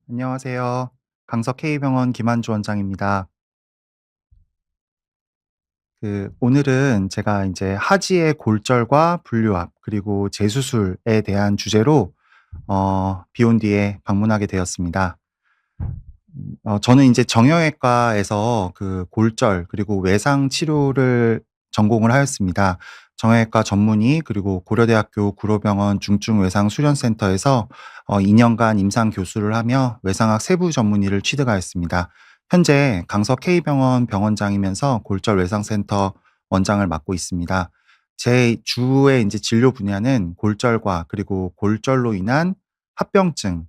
안녕하세요. 강석 K병원 김한주 원장입니다. 오늘은 제가 이제 하지의 골절과 분류압 그리고 재수술에 대한 주제로 비온 뒤에 방문하게 되었습니다. 저는 이제 정형외과에서 골절 그리고 외상 치료를 전공을 하였습니다. 정형외과 전문의 그리고 고려대학교 구로병원 중증외상수련센터에서 2 년간 임상 교수를 하며 외상학 세부 전문의를 취득하였습니다. 현재 강석 K병원 병원장이면서 골절 외상센터 원장을 맡고 있습니다. 제 주의 인제 진료 분야는 골절과 그리고 골절로 인한 합병증,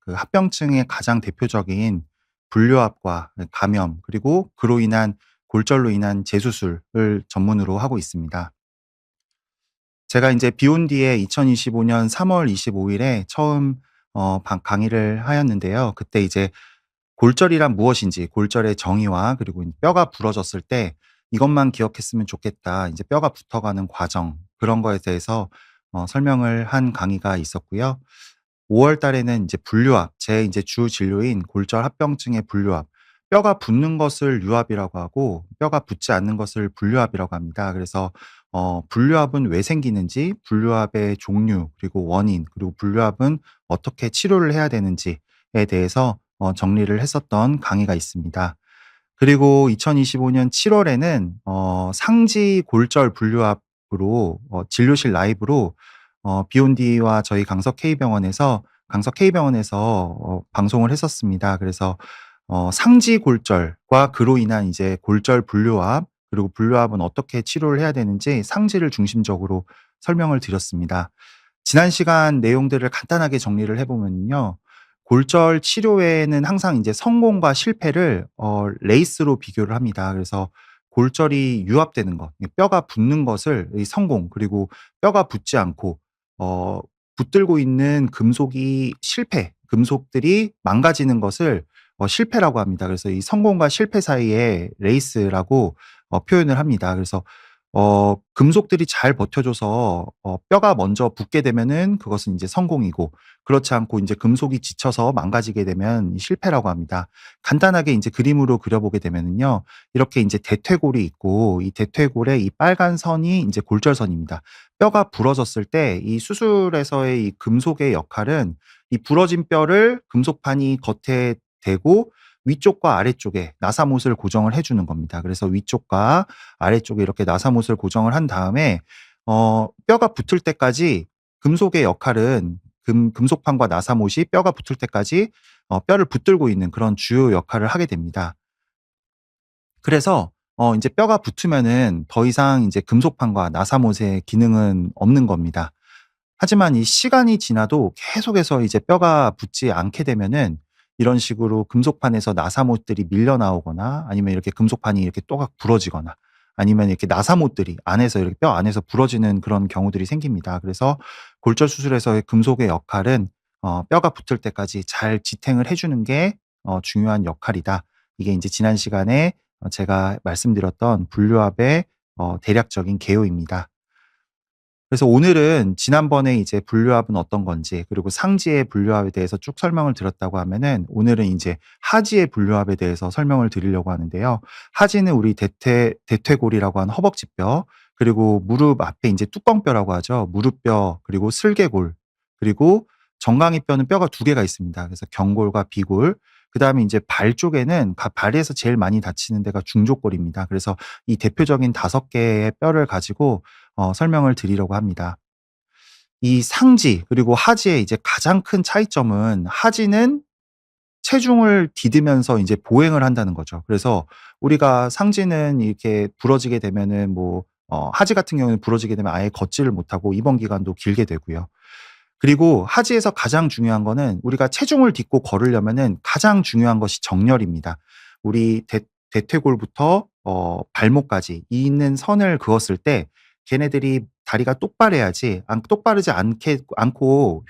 합병증의 가장 대표적인 분류압과 감염 그리고 그로 인한 골절로 인한 재수술을 전문으로 하고 있습니다. 제가 인제 비온 뒤에 2025년 3월 25 일에 처음 방 강의를 하였는데요. 그때 이제 골절이란 무엇인지, 골절의 정의와 그리고 뼈가 부러졌을 때 '이것만 기억했으면 좋겠다.' 인제 뼈가 붙어가는 과정 그런 거에 대해서 설명을 한 강의가 있었고요. 5월 달에는 인제 분류압, 제 인제 주 진료인 골절 합병증의 분류압, 뼈가 붙는 것을 유압이라고 하고 뼈가 붙지 않는 것을 분류압이라고 합니다. 그래서 분류압은 왜 생기는지, 분류압의 종류 그리고 원인, 그리고 분류압은 어떻게 치료를 해야 되는지에 대해서 정리를 했었던 강의가 있습니다. 그리고 2025년 7 월에는 상지 골절 분류압으로 진료실 라이브로 비욘디와 저희 강석 K병원에서 방송을 했었습니다. 그래서 상지 골절과 그로 인한 이제 골절 분류압 그리고 분류압은 어떻게 치료를 해야 되는지 상지를 중심적으로 설명을 드렸습니다. 지난 시간 내용들을 간단하게 정리를 해 보면요. 골절 치료에는 항상 인제 성공과 실패를 레이스로 비교를 합니다. 그래서 골절이 유압되는 것, 이 뼈가 붙는 것을 이 성공, 그리고 뼈가 붙지 않고 어 붙들고 있는 금속들이 망가지는 것을 실패라고 합니다. 그래서 이 성공과 실패 사이에 레이스라고 표현을 합니다. 그래서 금속들이 잘 버텨줘서 뼈가 먼저 붙게 되면은 그것은 인제 성공이고, 그렇지 않고 인제 금속이 지쳐서 망가지게 되면 실패라고 합니다. 간단하게 인제 그림으로 그려 보게 되면은요. 이렇게 인제 대퇴골이 있고, 이 대퇴골에 이 빨간 선이 인제 골절선입니다. 뼈가 부러졌을 때 이 수술에서의 이 금속의 역할은 이 부러진 뼈를 금속판이 겉에 대고 위쪽과 아래쪽에 나사못을 고정을 해 주는 겁니다. 그래서 위쪽과 아래쪽에 이렇게 나사못을 고정을 한 다음에 뼈가 붙을 때까지 금속의 역할은 금속판과 나사못이 뼈가 붙을 때까지 뼈를 붙들고 있는 그런 주요 역할을 하게 됩니다. 그래서 인제 뼈가 붙으면은 더 이상 인제 금속판과 나사못의 기능은 없는 겁니다. 하지만 이 시간이 지나도 계속해서 이제 뼈가 붙지 않게 되면은 이런 식으로 금속판에서 나사못들이 밀려 나오거나, 아니면 이렇게 금속판이 이렇게 또각 부러지거나, 아니면 이렇게 나사못들이 안에서 이렇게 뼈 안에서 부러지는 그런 경우들이 생깁니다. 그래서 골절 수술에서의 금속의 역할은 뼈가 붙을 때까지 잘 지탱을 해 주는 게 중요한 역할이다. 이게 인제 지난 시간에 제가 말씀드렸던 분류압의 대략적인 개요입니다. 그래서 오늘은 지난번에 이제 분류압은 어떤 건지, 그리고 상지의 분류압에 대해서 쭉 설명을 드렸다고 하면은, 오늘은 인제 하지의 분류압에 대해서 설명을 드리려고 하는데요. 하지는 우리 대퇴골이라고 하는 허벅지뼈, 그리고 무릎 앞에 인제 뚜껑뼈라고 하죠. 무릎뼈, 그리고 슬개골, 그리고 정강이뼈는 뼈가 2개가 있습니다. 그래서 경골과 비골. 그다음에 인제 발 쪽에는 발에서 제일 많이 다치는 데가 중족골입니다. 그래서 이 대표적인 5개의 뼈를 가지고 설명을 드리려고 합니다. 이 상지 그리고 하지의 이제 가장 큰 차이점은, 하지는 체중을 디디면서 인제 보행을 한다는 거죠. 그래서 우리가 상지는 이렇게 부러지게 되면은 뭐 하지 같은 경우에는 부러지게 되면 아예 걷지를 못하고 입원 기간도 길게 되고요. 그리고 하지에서 가장 중요한 거는, 우리가 체중을 딛고 걸으려면은 가장 중요한 것이 정렬입니다. 우리 대퇴골부터 발목까지 이 있는 선을 그었을 때 걔네들이 다리가 똑바래야지, 똑바르지 않고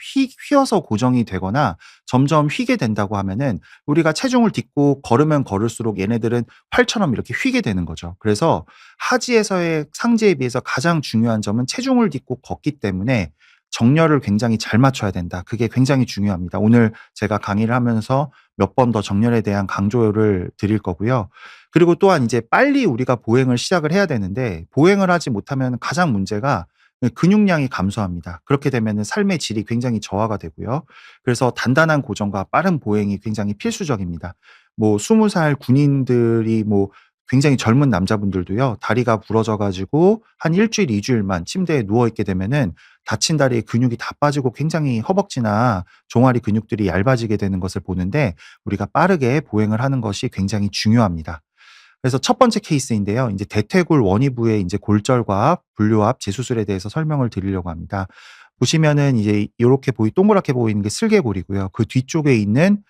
휘어서 고정이 되거나 점점 휘게 된다고 하면은, 우리가 체중을 딛고 걸으면 걸을수록 얘네들은 활처럼 이렇게 휘게 되는 거죠. 그래서 하지에서의 상지에 비해서 가장 중요한 점은 체중을 딛고 걷기 때문에 정렬을 굉장히 잘 맞춰야 된다. 그게 굉장히 중요합니다. 오늘 제가 강의를 하면서 몇 번 더 정렬에 대한 강조를 드릴 거고요. 그리고 또한 이제 빨리 우리가 보행을 시작을 해야 되는데 보행을 하지 못하면 가장 문제가 근육량이 감소합니다. 그렇게 되면은 삶의 질이 굉장히 저하가 되고요. 그래서 단단한 고정과 빠른 보행이 굉장히 필수적입니다. 뭐 20살 군인들이 뭐 굉장히 젊은 남자분들도요. 다리가 부러져 가지고 한 1 주일, 2 주일만 침대에 누워 있게 되면은 다친 다리에 근육이 다 빠지고 굉장히 허벅지나 종아리 근육들이 얇아지게 되는 것을 보는데 우리가 빠르게 보행을 하는 것이 굉장히 중요합니다. 그래서 첫 번째 케이스인데요. 인제 대퇴골 원위부의 인제 골절과 분류압 재수술에 대해서 설명을 드리려고 합니다. 보시면은 이제 요렇게 동그랗게 보이는 게 슬개골이고요. 그 뒤쪽에 있는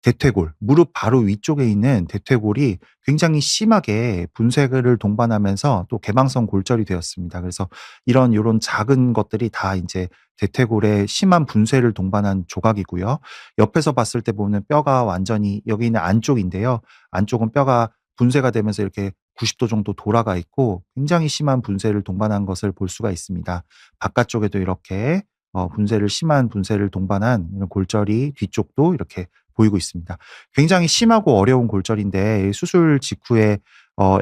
대퇴골, 무릎 바로 위쪽에 있는 대퇴골이 굉장히 심하게 분쇄를 동반하면서 또 개방성 골절이 되었습니다. 그래서 요런 작은 것들이 다 인제 대퇴골에 심한 분쇄를 동반한 조각이고요. 옆에서 봤을 때 보면 뼈가 완전히 여기 있는 안쪽인데요. 안쪽은 뼈가 분쇄가 되면서 이렇게 90도 정도 돌아가 있고 굉장히 심한 분쇄를 동반한 것을 볼 수가 있습니다. 바깥쪽에도 이렇게 분쇄를 심한 분쇄를 동반한 이런 골절이 뒤쪽도 이렇게 보이고 있습니다. 굉장히 심하고 어려운 골절인데 수술 직후의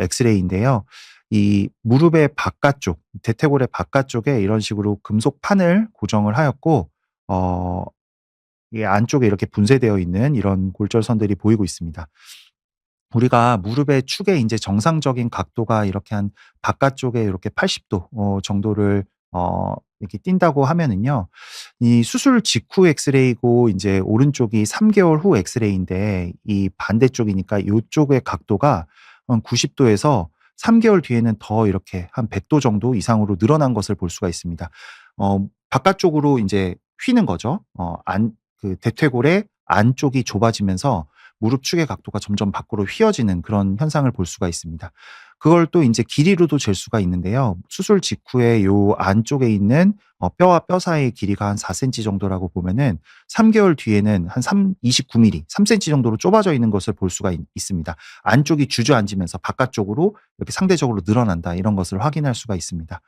엑스레이인데요. 이 무릎의 바깥쪽, 대퇴골의 바깥쪽에 이런 식으로 금속 판을 고정을 하였고 어 이 안쪽에 이렇게 분쇄되어 있는 이런 골절선들이 보이고 있습니다. 우리가 무릎의 축의 인제 정상적인 각도가 이렇게 한 바깥쪽에 이렇게 80도 정도를 이렇게 뛴다고 하면은요. 이 수술 직후 엑스레이고 인제 오른쪽이 3 개월 후 엑스레이인데 이 반대쪽이니까 요쪽의 각도가 한 90 도에서 3 개월 뒤에는 더 이렇게 한 100도 정도 이상으로 늘어난 것을 볼 수가 있습니다. 바깥쪽으로 인제 휘는 거죠. 대퇴골의 안쪽이 좁아지면서 무릎 축의 각도가 점점 밖으로 휘어지는 그런 현상을 볼 수가 있습니다. 그걸 또 인제 길이로도 잴 수가 있는데요. 수술 직후에 요 안쪽에 있는 뼈와 뼈 사이의 길이가 한 4 센티 정도라고 보면은 3 개월 뒤에는 한 29 밀리, 3 센티 정도로 좁아져 있는 것을 볼 수가 있습니다. 안쪽이 주저앉으면서 바깥쪽으로 이렇게 상대적으로 늘어난다 이런 것을 확인할 수가 있습니다.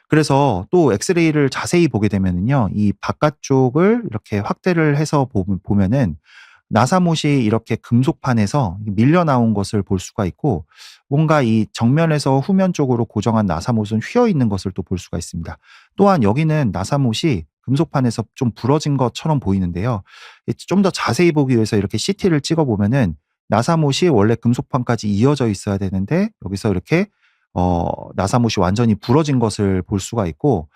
그래서 또 엑스레이를 자세히 보게 되면은요. 이 바깥쪽을 이렇게 확대를 해서 보면은 나사못이 이렇게 금속판에서 밀려 나온 것을 볼 수가 있고 뭔가 이 정면에서 후면 쪽으로 고정한 나사못은 휘어 있는 것을 또 볼 수가 있습니다. 또한 여기는 나사못이 금속판에서 좀 부러진 것처럼 보이는데요. 좀 더 자세히 보기 위해서 이렇게 CT를 찍어 보면은 나사못이 원래 금속판까지 이어져 있어야 되는데 여기서 이렇게 나사못이 완전히 부러진 것을 볼 수가 있고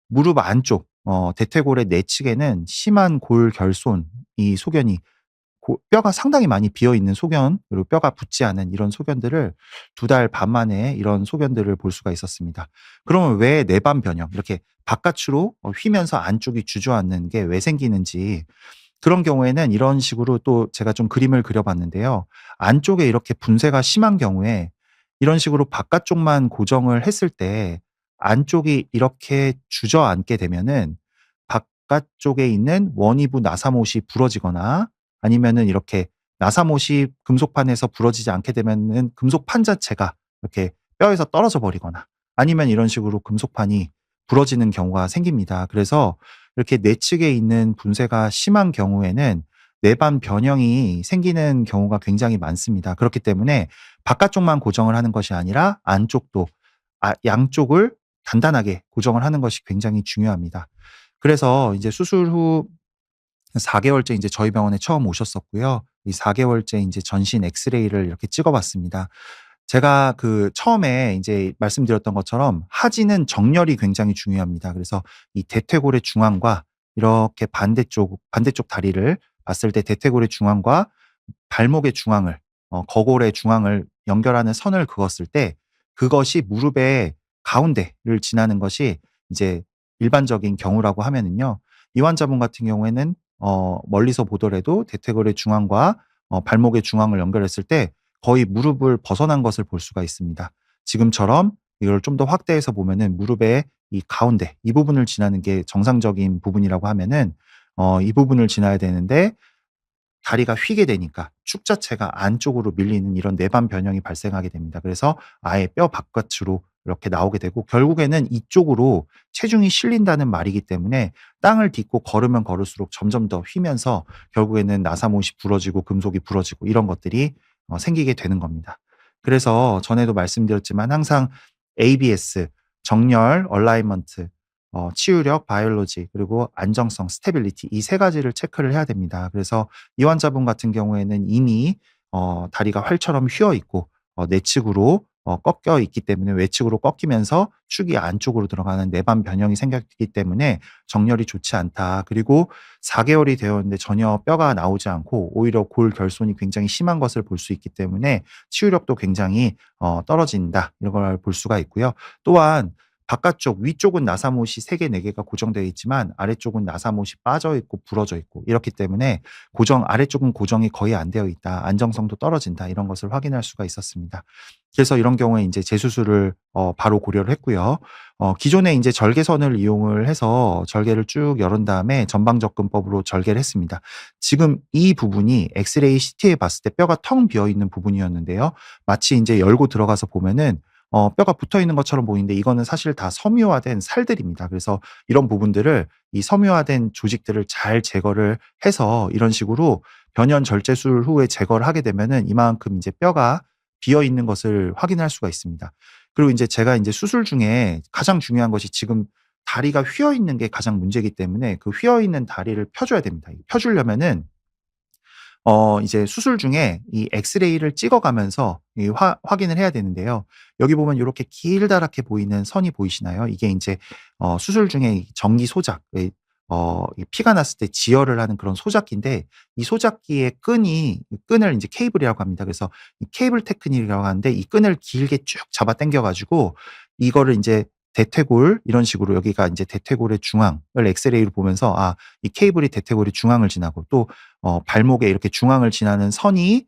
무릎 안쪽 대퇴골의 내측에는 심한 골결손 이 소견이 뼈가 상당히 많이 비어 있는 소견 그리고 뼈가 붙지 않은 이런 소견들을 2달 반 만에 이런 소견들을 볼 수가 있었습니다. 그러면 왜 내반 변형 이렇게 바깥으로 휘면서 안쪽이 주저앉는 게 왜 생기는지 그런 경우에는 이런 식으로 또 제가 좀 그림을 그려 봤는데요. 안쪽에 이렇게 분쇄가 심한 경우에 이런 식으로 바깥쪽만 고정을 했을 때 안쪽이 이렇게 주저앉게 되면은 바깥쪽에 있는 원위부 나사못이 부러지거나 아니면은 이렇게 나사못이 금속판에서 부러지지 않게 되면은 금속판 자체가 이렇게 뼈에서 떨어져 버리거나 아니면 이런 식으로 금속판이 부러지는 경우가 생깁니다. 그래서 이렇게 내측에 있는 분쇄가 심한 경우에는 내반 변형이 생기는 경우가 굉장히 많습니다. 그렇기 때문에 바깥쪽만 고정을 하는 것이 아니라 안쪽도 양쪽을 단단하게 고정을 하는 것이 굉장히 중요합니다. 그래서 이제 수술 후 4 개월째 인제 저희 병원에 처음 오셨었고요. 이 4 개월째 인제 전신 엑스레이를 이렇게 찍어 봤습니다. 제가 처음에 인제 말씀드렸던 것처럼 하지는 정렬이 굉장히 중요합니다. 그래서 이 대퇴골의 중앙과 이렇게 반대쪽 다리를 봤을 때 대퇴골의 중앙과 발목의 중앙을 거골의 중앙을 연결하는 선을 그었을 때 그것이 무릎의 가운데를 지나는 것이 이제 일반적인 경우라고 하면은요. 이 환자분 같은 경우에는 멀리서 보더라도 대퇴골의 중앙과 발목의 중앙을 연결했을 때 거의 무릎을 벗어난 것을 볼 수가 있습니다. 지금처럼 이걸 좀 더 확대해서 보면은 무릎의 이 가운데 이 부분을 지나는 게 정상적인 부분이라고 하면은 이 부분을 지나야 되는데 다리가 휘게 되니까 축 자체가 안쪽으로 밀리는 이런 내반 변형이 발생하게 됩니다. 그래서 아예 뼈 바깥으로 이렇게 나오게 되고 결국에는 이쪽으로 체중이 실린다는 말이기 때문에 땅을 딛고 걸으면 걸을수록 점점 더 휘면서 결국에는 나사못이 부러지고 금속이 부러지고 이런 것들이 생기게 되는 겁니다. 그래서 전에도 말씀드렸지만 항상 ABS, 정렬, 얼라이먼트, 치유력, 바이올로지 그리고 안정성, 스테빌리티 이 세 가지를 체크를 해야 됩니다. 그래서 이 환자분 같은 경우에는 이미 다리가 활처럼 휘어 있고 내측으로 꺾여 있기 때문에 외측으로 꺾이면서 축이 안쪽으로 들어가는 내반 변형이 생겼기 때문에 정렬이 좋지 않다. 그리고 4개월이 되었는데 전혀 뼈가 나오지 않고 오히려 골 결손이 굉장히 심한 것을 볼 수 있기 때문에 치유력도 굉장히 떨어진다. 이런 걸 볼 수가 있고요. 또한 바깥쪽 위쪽은 나사못이 3개 4개가 고정되어 있지만 아래쪽은 나사못이 빠져 있고 부러져 있고 이렇기 때문에 아래쪽은 고정이 거의 안 되어 있다. 안정성도 떨어진다. 이런 것을 확인할 수가 있었습니다. 그래서 이런 경우에 이제 재수술을 바로 고려를 했고요. 기존에 이제 절개선을 이용을 해서 절개를 쭉 열은 다음에 전방접근법으로 절개를 했습니다. 지금 이 부분이 엑스레이 CT에 봤을 때 뼈가 텅 비어 있는 부분이었는데요. 마치 이제 열고 들어가서 보면은 뼈가 붙어 있는 것처럼 보이는데 이거는 사실 다 섬유화된 살들입니다. 그래서 이런 부분들을 이 섬유화된 조직들을 잘 제거를 해서 이런 식으로 변연 절제술 후에 제거를 하게 되면은 이만큼 이제 뼈가 비어 있는 것을 확인할 수가 있습니다. 그리고 이제 제가 이제 수술 중에 가장 중요한 것이 지금 다리가 휘어 있는 게 가장 문제이기 때문에 그 휘어 있는 다리를 펴줘야 됩니다. 펴주려면은 이제 수술 중에 이 엑스레이를 찍어가면서 이 확인을 해야 되는데요. 여기 보면 요렇게 길다랗게 보이는 선이 보이시나요? 이게 인제 수술 중에 이 전기 소작 이 피가 났을 때 지혈을 하는 그런 소작기인데 이 소작기의 끈을 인제 케이블이라고 합니다. 그래서 이 케이블 테크닉이라고 하는데 이 끈을 길게 쭉 잡아 당겨 가지고 이거를 인제 대퇴골 이런 식으로 여기가 인제 대퇴골의 중앙을 엑스레이로 보면서 이 케이블이 대퇴골의 중앙을 지나고 또 발목에 이렇게 중앙을 지나는 선이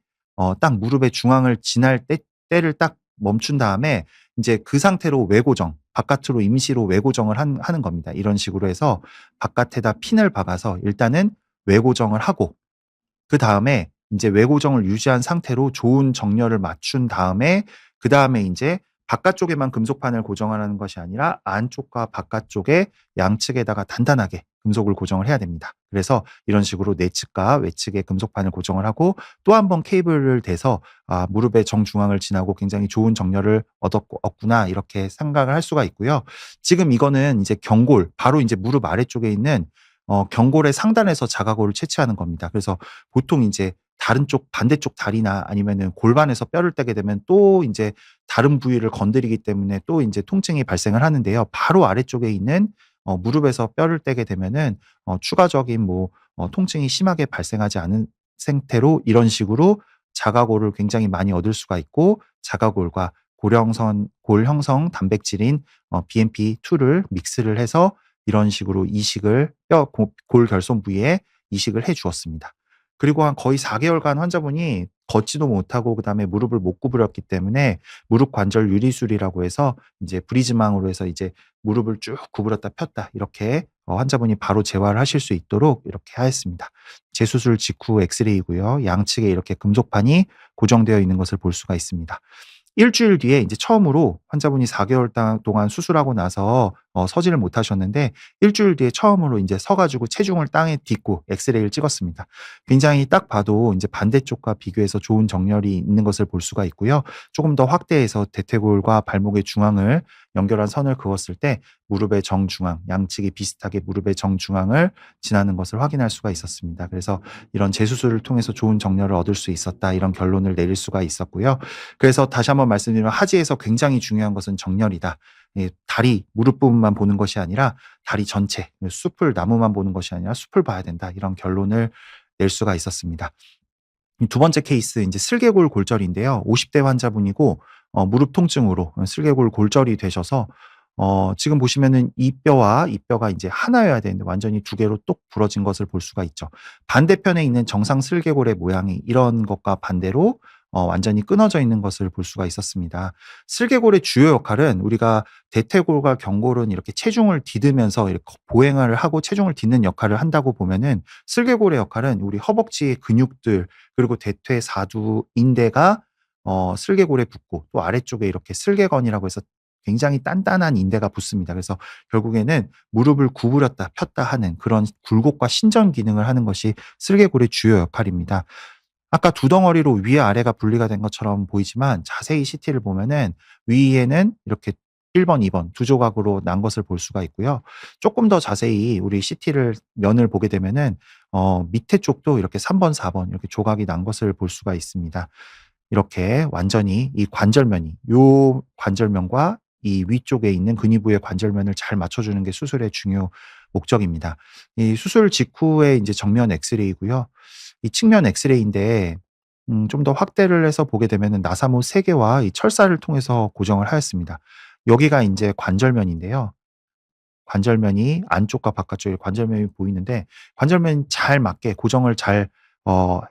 딱 무릎의 중앙을 지날 때를 딱 멈춘 다음에 인제 그 상태로 외고정, 바깥으로 임시로 외고정을 하는 겁니다. 이런 식으로 해서 바깥에다 핀을 박아서 일단은 외고정을 하고 그다음에 인제 외고정을 유지한 상태로 좋은 정렬을 맞춘 다음에 그다음에 인제 바깥쪽에만 금속판을 고정하라는 것이 아니라 안쪽과 바깥쪽에 양측에다가 단단하게 금속을 고정을 해야 됩니다. 그래서 이런 식으로 내측과 외측에 금속판을 고정을 하고 또 한 번 케이블을 대서 무릎의 정중앙을 지나고 굉장히 좋은 정렬을 얻었구나 이렇게 생각을 할 수가 있고요. 지금 이거는 이제 경골 바로 인제 무릎 아래쪽에 있는 경골의 상단에서 자가골을 채취하는 겁니다. 그래서 보통 인제 다른 쪽 반대쪽 다리나 아니면은 골반에서 뼈를 떼게 되면 또 인제 다른 부위를 건드리기 때문에 또 인제 통증이 발생을 하는데요. 바로 아래쪽에 있는 무릎에서 뼈를 떼게 되면은 추가적인 통증이 심하게 발생하지 않은 상태로 이런 식으로 자가골을 굉장히 많이 얻을 수가 있고 자가골과 골 형성 단백질인 BMP2를 믹스를 해서 이런 식으로 이식을 골 결손 부위에 이식을 해 주었습니다. 그리고 한 거의 4개월간 환자분이 걷지도 못하고 그다음에 무릎을 못 구부렸기 때문에 무릎 관절 유리술이라고 해서 이제 브리즈망으로 해서 이제 무릎을 쭉 구부렸다 폈다 이렇게 환자분이 바로 재활을 하실 수 있도록 이렇게 하였습니다. 재수술 직후 엑스레이고요. 양측에 이렇게 금속판이 고정되어 있는 것을 볼 수가 있습니다. 일주일 뒤에 이제 처음으로 환자분이 4개월 동안 수술하고 나서 서지를 못하셨는데 일주일 뒤에 처음으로 인제 서 가지고 체중을 땅에 딛고 엑스레이를 찍었습니다. 굉장히 딱 봐도 인제 반대쪽과 비교해서 좋은 정렬이 있는 것을 볼 수가 있고요. 조금 더 확대해서 대퇴골과 발목의 중앙을 연결한 선을 그었을 때 무릎의 정중앙, 양측이 비슷하게 무릎의 정중앙을 지나는 것을 확인할 수가 있었습니다. 그래서 이런 재수술을 통해서 좋은 정렬을 얻을 수 있었다 이런 결론을 내릴 수가 있었고요. 그래서 다시 한번 말씀드리면 하지에서 굉장히 중요한 것은 정렬이다. 다리, 무릎 부분만 보는 것이 아니라 다리 전체, 숲을 나무만 보는 것이 아니라 숲을 봐야 된다. 이런 결론을 낼 수가 있었습니다. 두 번째 케이스 인제 슬개골 골절인데요. 50대 환자분이고 무릎 통증으로 슬개골 골절이 되셔서 지금 보시면은 이 뼈와 이 뼈가 인제 하나여야 되는데 완전히 2개로 똑 부러진 것을 볼 수가 있죠. 반대편에 있는 정상 슬개골의 모양이 이런 것과 반대로 완전히 끊어져 있는 것을 볼 수가 있었습니다. 슬개골의 주요 역할은 우리가 대퇴골과 경골은 이렇게 체중을 디디면서 이렇게 보행을 하고 체중을 딛는 역할을 한다고 보면은 슬개골의 역할은 우리 허벅지의 근육들 그리고 대퇴 사두 인대가 슬개골에 붙고 또 아래쪽에 이렇게 슬개건이라고 해서 굉장히 단단한 인대가 붙습니다. 그래서 결국에는 무릎을 구부렸다 폈다 하는 그런 굴곡과 신전 기능을 하는 것이 슬개골의 주요 역할입니다. 아까 두 덩어리로 위아래가 분리가 된 것처럼 보이지만 자세히 CT를 보면은 위에는 이렇게 1 번, 2번 두 조각으로 난 것을 볼 수가 있고요. 쪼끔 더 자세히 우리 CT를 면을 보게 되면은 밑에 쪽도 이렇게 3 번, 4번 이렇게 조각이 난 것을 볼 수가 있습니다. 이렇게 완전히 이 관절면이 요 관절면과 이 위쪽에 있는 근위부의 관절면을 잘 맞춰 주는 게 수술의 중요 목적입니다. 이 수술 직후에 인제 정면 엑스레이고요. 이 측면 엑스레이인데 좀 더 확대를 해서 보게 되면은 나사모 3 개와 이 철사를 통해서 고정을 하였습니다. 여기가 인제 관절면인데요. 관절면이 안쪽과 바깥쪽에 관절면이 보이는데 관절면이 잘 맞게 고정을 잘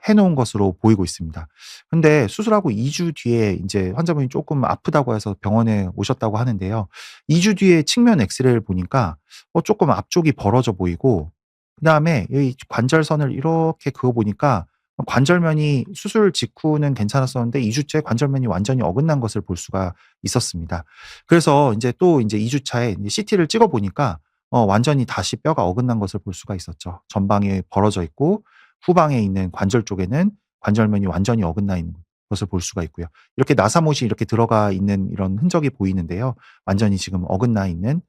해 놓은 것으로 보이고 있습니다. 근데 수술하고 2주 뒤에 인제 환자분이 쪼끔 아프다고 해서 병원에 오셨다고 하는데요. 2주 뒤에 측면 엑스레이를 보니까 쪼끔 앞쪽이 벌어져 보이고 그다음에 이 관절선을 이렇게 그어 보니까 관절면이 수술 직후는 괜찮았었는데 2 주째 관절면이 완전히 어긋난 것을 볼 수가 있었습니다. 그래서 인제 또 인제 2 주 차에 이제 CT를 찍어 보니까 완전히 다시 뼈가 어긋난 것을 볼 수가 있었죠. 전방에 벌어져 있고 후방에 있는 관절 쪽에는 관절면이 완전히 어긋나 있는 것을 볼 수가 있고요. 이렇게 나사못이 이렇게 들어가 있는 이런 흔적이 보이는데요. 완전히 지금 어긋나 있는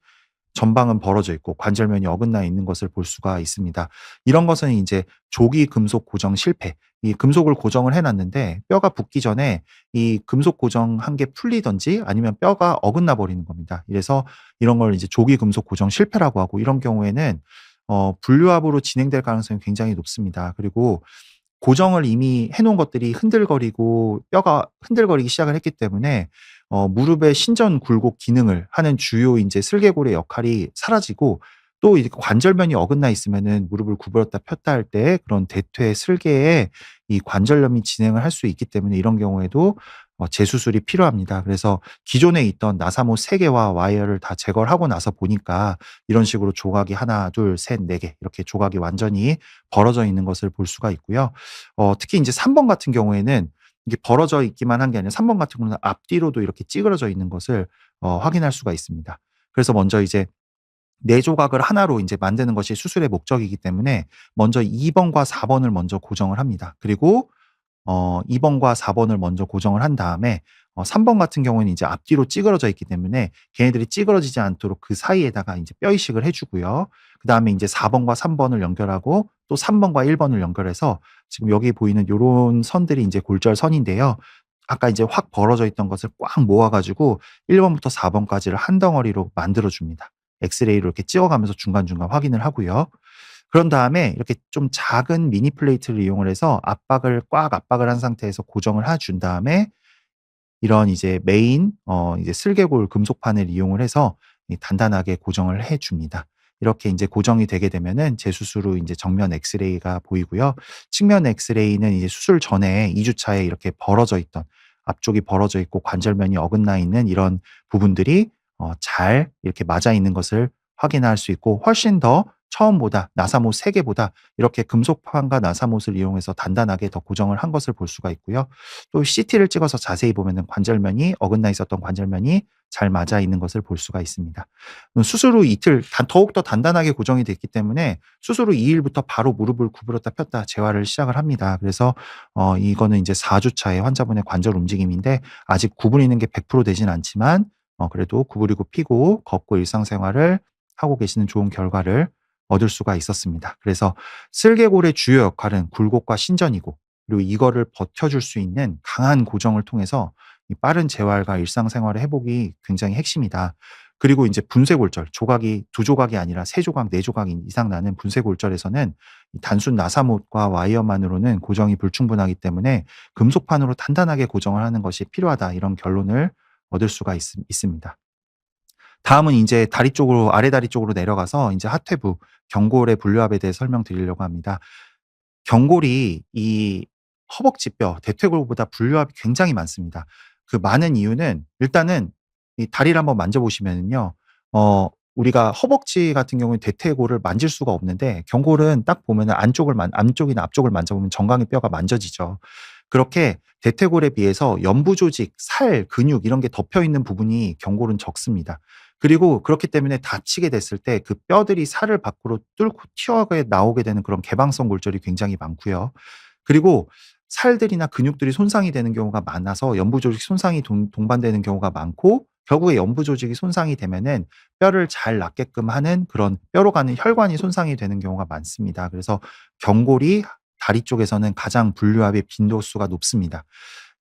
전방은 벌어져 있고 관절면이 어긋나 있는 것을 볼 수가 있습니다. 이런 것은 인제 조기 금속 고정 실패, 이 금속을 고정을 해 놨는데 뼈가 붙기 전에 이 금속 고정한 게 풀리든지 아니면 뼈가 어긋나 버리는 겁니다. 이래서 이런 걸 이제 조기 금속 고정 실패라고 하고 이런 경우에는 분류압으로 진행될 가능성이 굉장히 높습니다. 그리고 고정을 이미 해 놓은 것들이 흔들거리고 뼈가 흔들거리기 시작을 했기 때문에 무릎의 신전 굴곡 기능을 하는 주요 인제 슬개골의 역할이 사라지고 또 이제 관절면이 어긋나 있으면은 무릎을 구부렸다 폈다 할 때 그런 대퇴 슬개에 이 관절염이 진행을 할 수 있기 때문에 이런 경우에도 재수술이 필요합니다. 그래서 기존에 있던 나사모 3 개와 와이어를 다 제거를 하고 나서 보니까 이런 식으로 조각이 하나, 둘, 셋, 4개 이렇게 조각이 완전히 벌어져 있는 것을 볼 수가 있고요. 특히 인제 3번 같은 경우에는 이게 벌어져 있기만 한 게 아니라 3번 같은 경우는 앞뒤로도 이렇게 찌그러져 있는 것을 확인할 수가 있습니다. 그래서 먼저 이제 4 조각을 하나로 인제 만드는 것이 수술의 목적이기 때문에 먼저 2 번과 4 번을 먼저 고정을 합니다. 그리고 2 번과 4 번을 먼저 고정을 한 다음에 3번 같은 경우에는 이제 앞뒤로 찌그러져 있기 때문에 걔네들이 찌그러지지 않도록 그 사이에다가 인제 뼈 이식을 해 주고요. 그다음에 인제 4 번과 3 번을 연결하고 또 3 번과 1 번을 연결해서 지금 여기 보이는 요런 선들이 인제 골절선인데요. 아까 이제 확 벌어져 있던 것을 꽉 모아 가지고 1 번부터 4 번까지를 한 덩어리로 만들어 줍니다. 엑스레이로 이렇게 찍어 가면서 중간중간 확인을 하고요. 그런 다음에 이렇게 좀 작은 미니 플레이트를 이용을 해서 압박을 한 상태에서 고정을 해 준 다음에 이런 이제 메인 이제 슬개골 금속판을 이용을 해서 이 단단하게 고정을 해 줍니다. 이렇게 인제 고정이 되게 되면은 재수술 후 인제 정면 엑스레이가 보이고요. 측면 엑스레이는 이제 수술 전에 2 주차에 이렇게 벌어져 있던 앞쪽이 벌어져 있고 관절면이 어긋나 있는 이런 부분들이 잘 이렇게 맞아 있는 것을 확인할 수 있고 훨씬 더 처음보다 나사못 3 개보다 이렇게 금속판과 나사못을 이용해서 단단하게 더 고정을 한 것을 볼 수가 있고요. 또 CT를 찍어서 자세히 보면은 관절면이 어긋나 있었던 관절면이 잘 맞아 있는 것을 볼 수가 있습니다. 수술 후 이틀 더욱더 단단하게 고정이 됐기 때문에 수술 후 2 일부터 바로 무릎을 구부렸다 폈다 재활을 시작을 합니다. 그래서 이거는 인제 4 주 차의 환자분의 관절 움직임인데 아직 구부리는 게 100% 되진 않지만 그래도 구부리고 피고 걷고 일상생활을 하고 계시는 좋은 결과를 얻을 수가 있었습니다. 그래서 슬개골의 주요 역할은 굴곡과 신전이고 그리고 이거를 버텨줄 수 있는 강한 고정을 통해서 이 빠른 재활과 일상생활의 회복이 굉장히 핵심이다. 그리고 인제 분쇄골절 조각이 2 조각이 아니라 3 조각, 4 조각 이상 나는 분쇄골절에서는 이 단순 나사못과 와이어만으로는 고정이 불충분하기 때문에 금속판으로 단단하게 고정을 하는 것이 필요하다. 이런 결론을 얻을 수가 있습니다. 다음은 인제 다리 쪽으로 아래 다리 쪽으로 내려가서 인제 하퇴부, 경골의 분류압에 대해 설명드리려고 합니다. 경골이 이 허벅지뼈, 대퇴골보다 분류압이 굉장히 많습니다. 그 많은 이유는 일단은 이 다리를 한번 만져보시면은요. 우리가 허벅지 같은 경우에 대퇴골을 만질 수가 없는데 경골은 딱 보면은 안쪽이나 앞쪽을 만져보면 정강이 뼈가 만져지죠. 그렇게 대퇴골에 비해서 연부 조직, 살, 근육 이런 게 덮여 있는 부분이 경골은 적습니다. 그리고 그렇기 때문에 다치게 됐을 때 그 뼈들이 살을 밖으로 뚫고 튀어 나오게 되는 그런 개방성 골절이 굉장히 많고요. 그리고 살들이나 근육들이 손상이 되는 경우가 많아서 연부 조직 손상이 동반되는 경우가 많고, 결국에 연부 조직이 손상이 되면은 뼈를 잘 낫게끔 하는 그런 뼈로 가는 혈관이 손상이 되는 경우가 많습니다. 그래서 경골이 다리 쪽에서는 가장 분류압의 빈도수가 높습니다.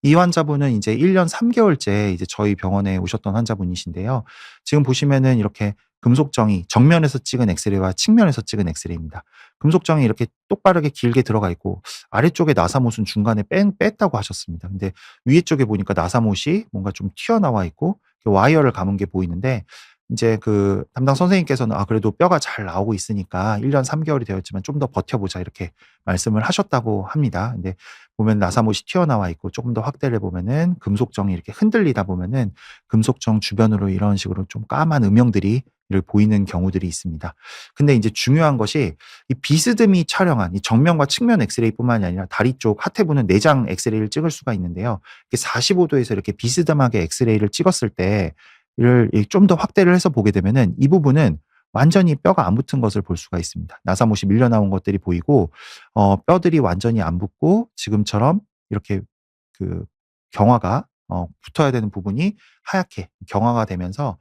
이 환자분은 이제 1년 3 개월째 이제 저희 병원에 오셨던 환자분이신데요. 지금 보시면은 이렇게 금속정이 정면에서 찍은 엑스레이와 측면에서 찍은 엑스레이입니다. 금속정이 이렇게 똑바르게 길게 들어가 있고, 아래쪽에 나사못은 중간에 뺐다고 하셨습니다. 근데 위에 쪽에 보니까 나사못이 뭔가 좀 튀어나와 있고 와이어를 감은 게 보이는데, 인제 그 담당 선생님께서는 "아 그래도 뼈가 잘 나오고 있으니까 1년 3 개월이 되었지만 좀 더 버텨 보자." 이렇게 말씀을 하셨다고 합니다. 근데 보면 나사못이 튀어나와 있고, 조금 더 확대를 해 보면은 금속정이 이렇게 흔들리다 보면은 금속정 주변으로 이런 식으로 좀 까만 음영들이 보이는 경우들이 있습니다. 근데 인제 중요한 것이 이 비스듬히 촬영한 이 정면과 측면 엑스레이뿐만이 아니라 다리 쪽 하태부는 내장 엑스레이를 찍을 수가 있는데요. 이게 45 도에서 이렇게 비스듬하게 엑스레이를 찍었을 때 이를 좀 더 확대를 해서 보게 되면은 이 부분은 완전히 뼈가 안 붙은 것을 볼 수가 있습니다. 나사못이 밀려 나온 것들이 보이고, 뼈들이 완전히 안 붙고 지금처럼 이렇게 그 경화가 붙어야 되는 부분이 하얗게 경화가 되면서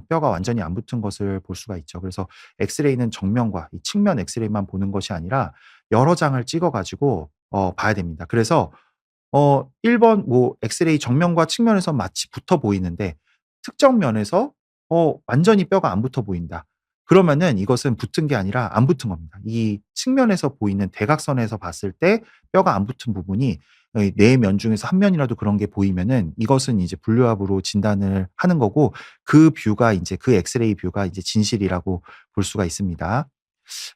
뼈가 완전히 안 붙은 것을 볼 수가 있죠. 그래서 엑스레이는 정면과 이 측면 엑스레이만 보는 것이 아니라 여러 장을 찍어 가지고 봐야 됩니다. 그래서 1번 뭐 엑스레이 정면과 측면에서 마치 붙어 보이는데, 특정 면에서 완전히 뼈가 안 붙어 보인다. 그러면은 이것은 붙은 게 아니라 안 붙은 겁니다. 이 측면에서 보이는 대각선에서 봤을 때 뼈가 안 붙은 부분이 네 면 중에서 한 면이라도 그런 게 보이면은 이것은 이제 분류압으로 진단을 하는 거고, 그 뷰가 인제 그 엑스레이 뷰가 이제 진실이라고 볼 수가 있습니다.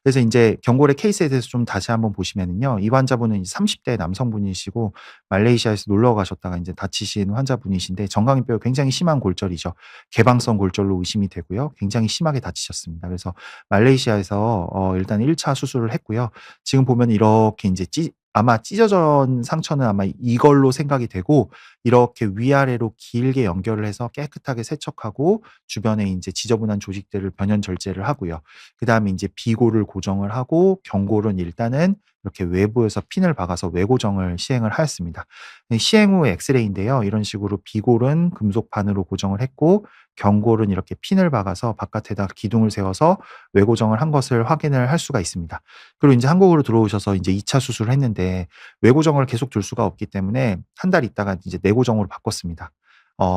그래서 인제 경골의 케이스에 대해서 좀 다시 한번 보시면은요. 이 환자분은 이제 30대 남성분이시고 말레이시아에서 놀러 가셨다가 인제 다치신 환자분이신데, 정강이뼈가 굉장히 심한 골절이죠. 개방성 골절로 의심이 되고요. 굉장히 심하게 다치셨습니다. 그래서 말레이시아에서 일단 1차 수술을 했고요. 지금 보면 이렇게 인제 아마 찢어진 상처는 아마 이걸로 생각이 되고, 이렇게 위아래로 길게 연결을 해서 깨끗하게 세척하고 주변에 인제 지저분한 조직들을 변연 절제를 하고요. 그다음에 인제 비골을 고정을 하고, 경골은 일단은 이렇게 외부에서 핀을 박아서 외고정을 시행을 하였습니다. 시행 후 엑스레이인데요. 이런 식으로 비골은 금속판으로 고정을 했고, 경골은 이렇게 핀을 박아서 바깥에다 기둥을 세워서 외고정을 한 것을 확인을 할 수가 있습니다. 그리고 인제 한국으로 들어오셔서 인제 2차 수술을 했는데, 외고정을 계속 둘 수가 없기 때문에 한 달 있다가 이제 내고정으로 바꿨습니다.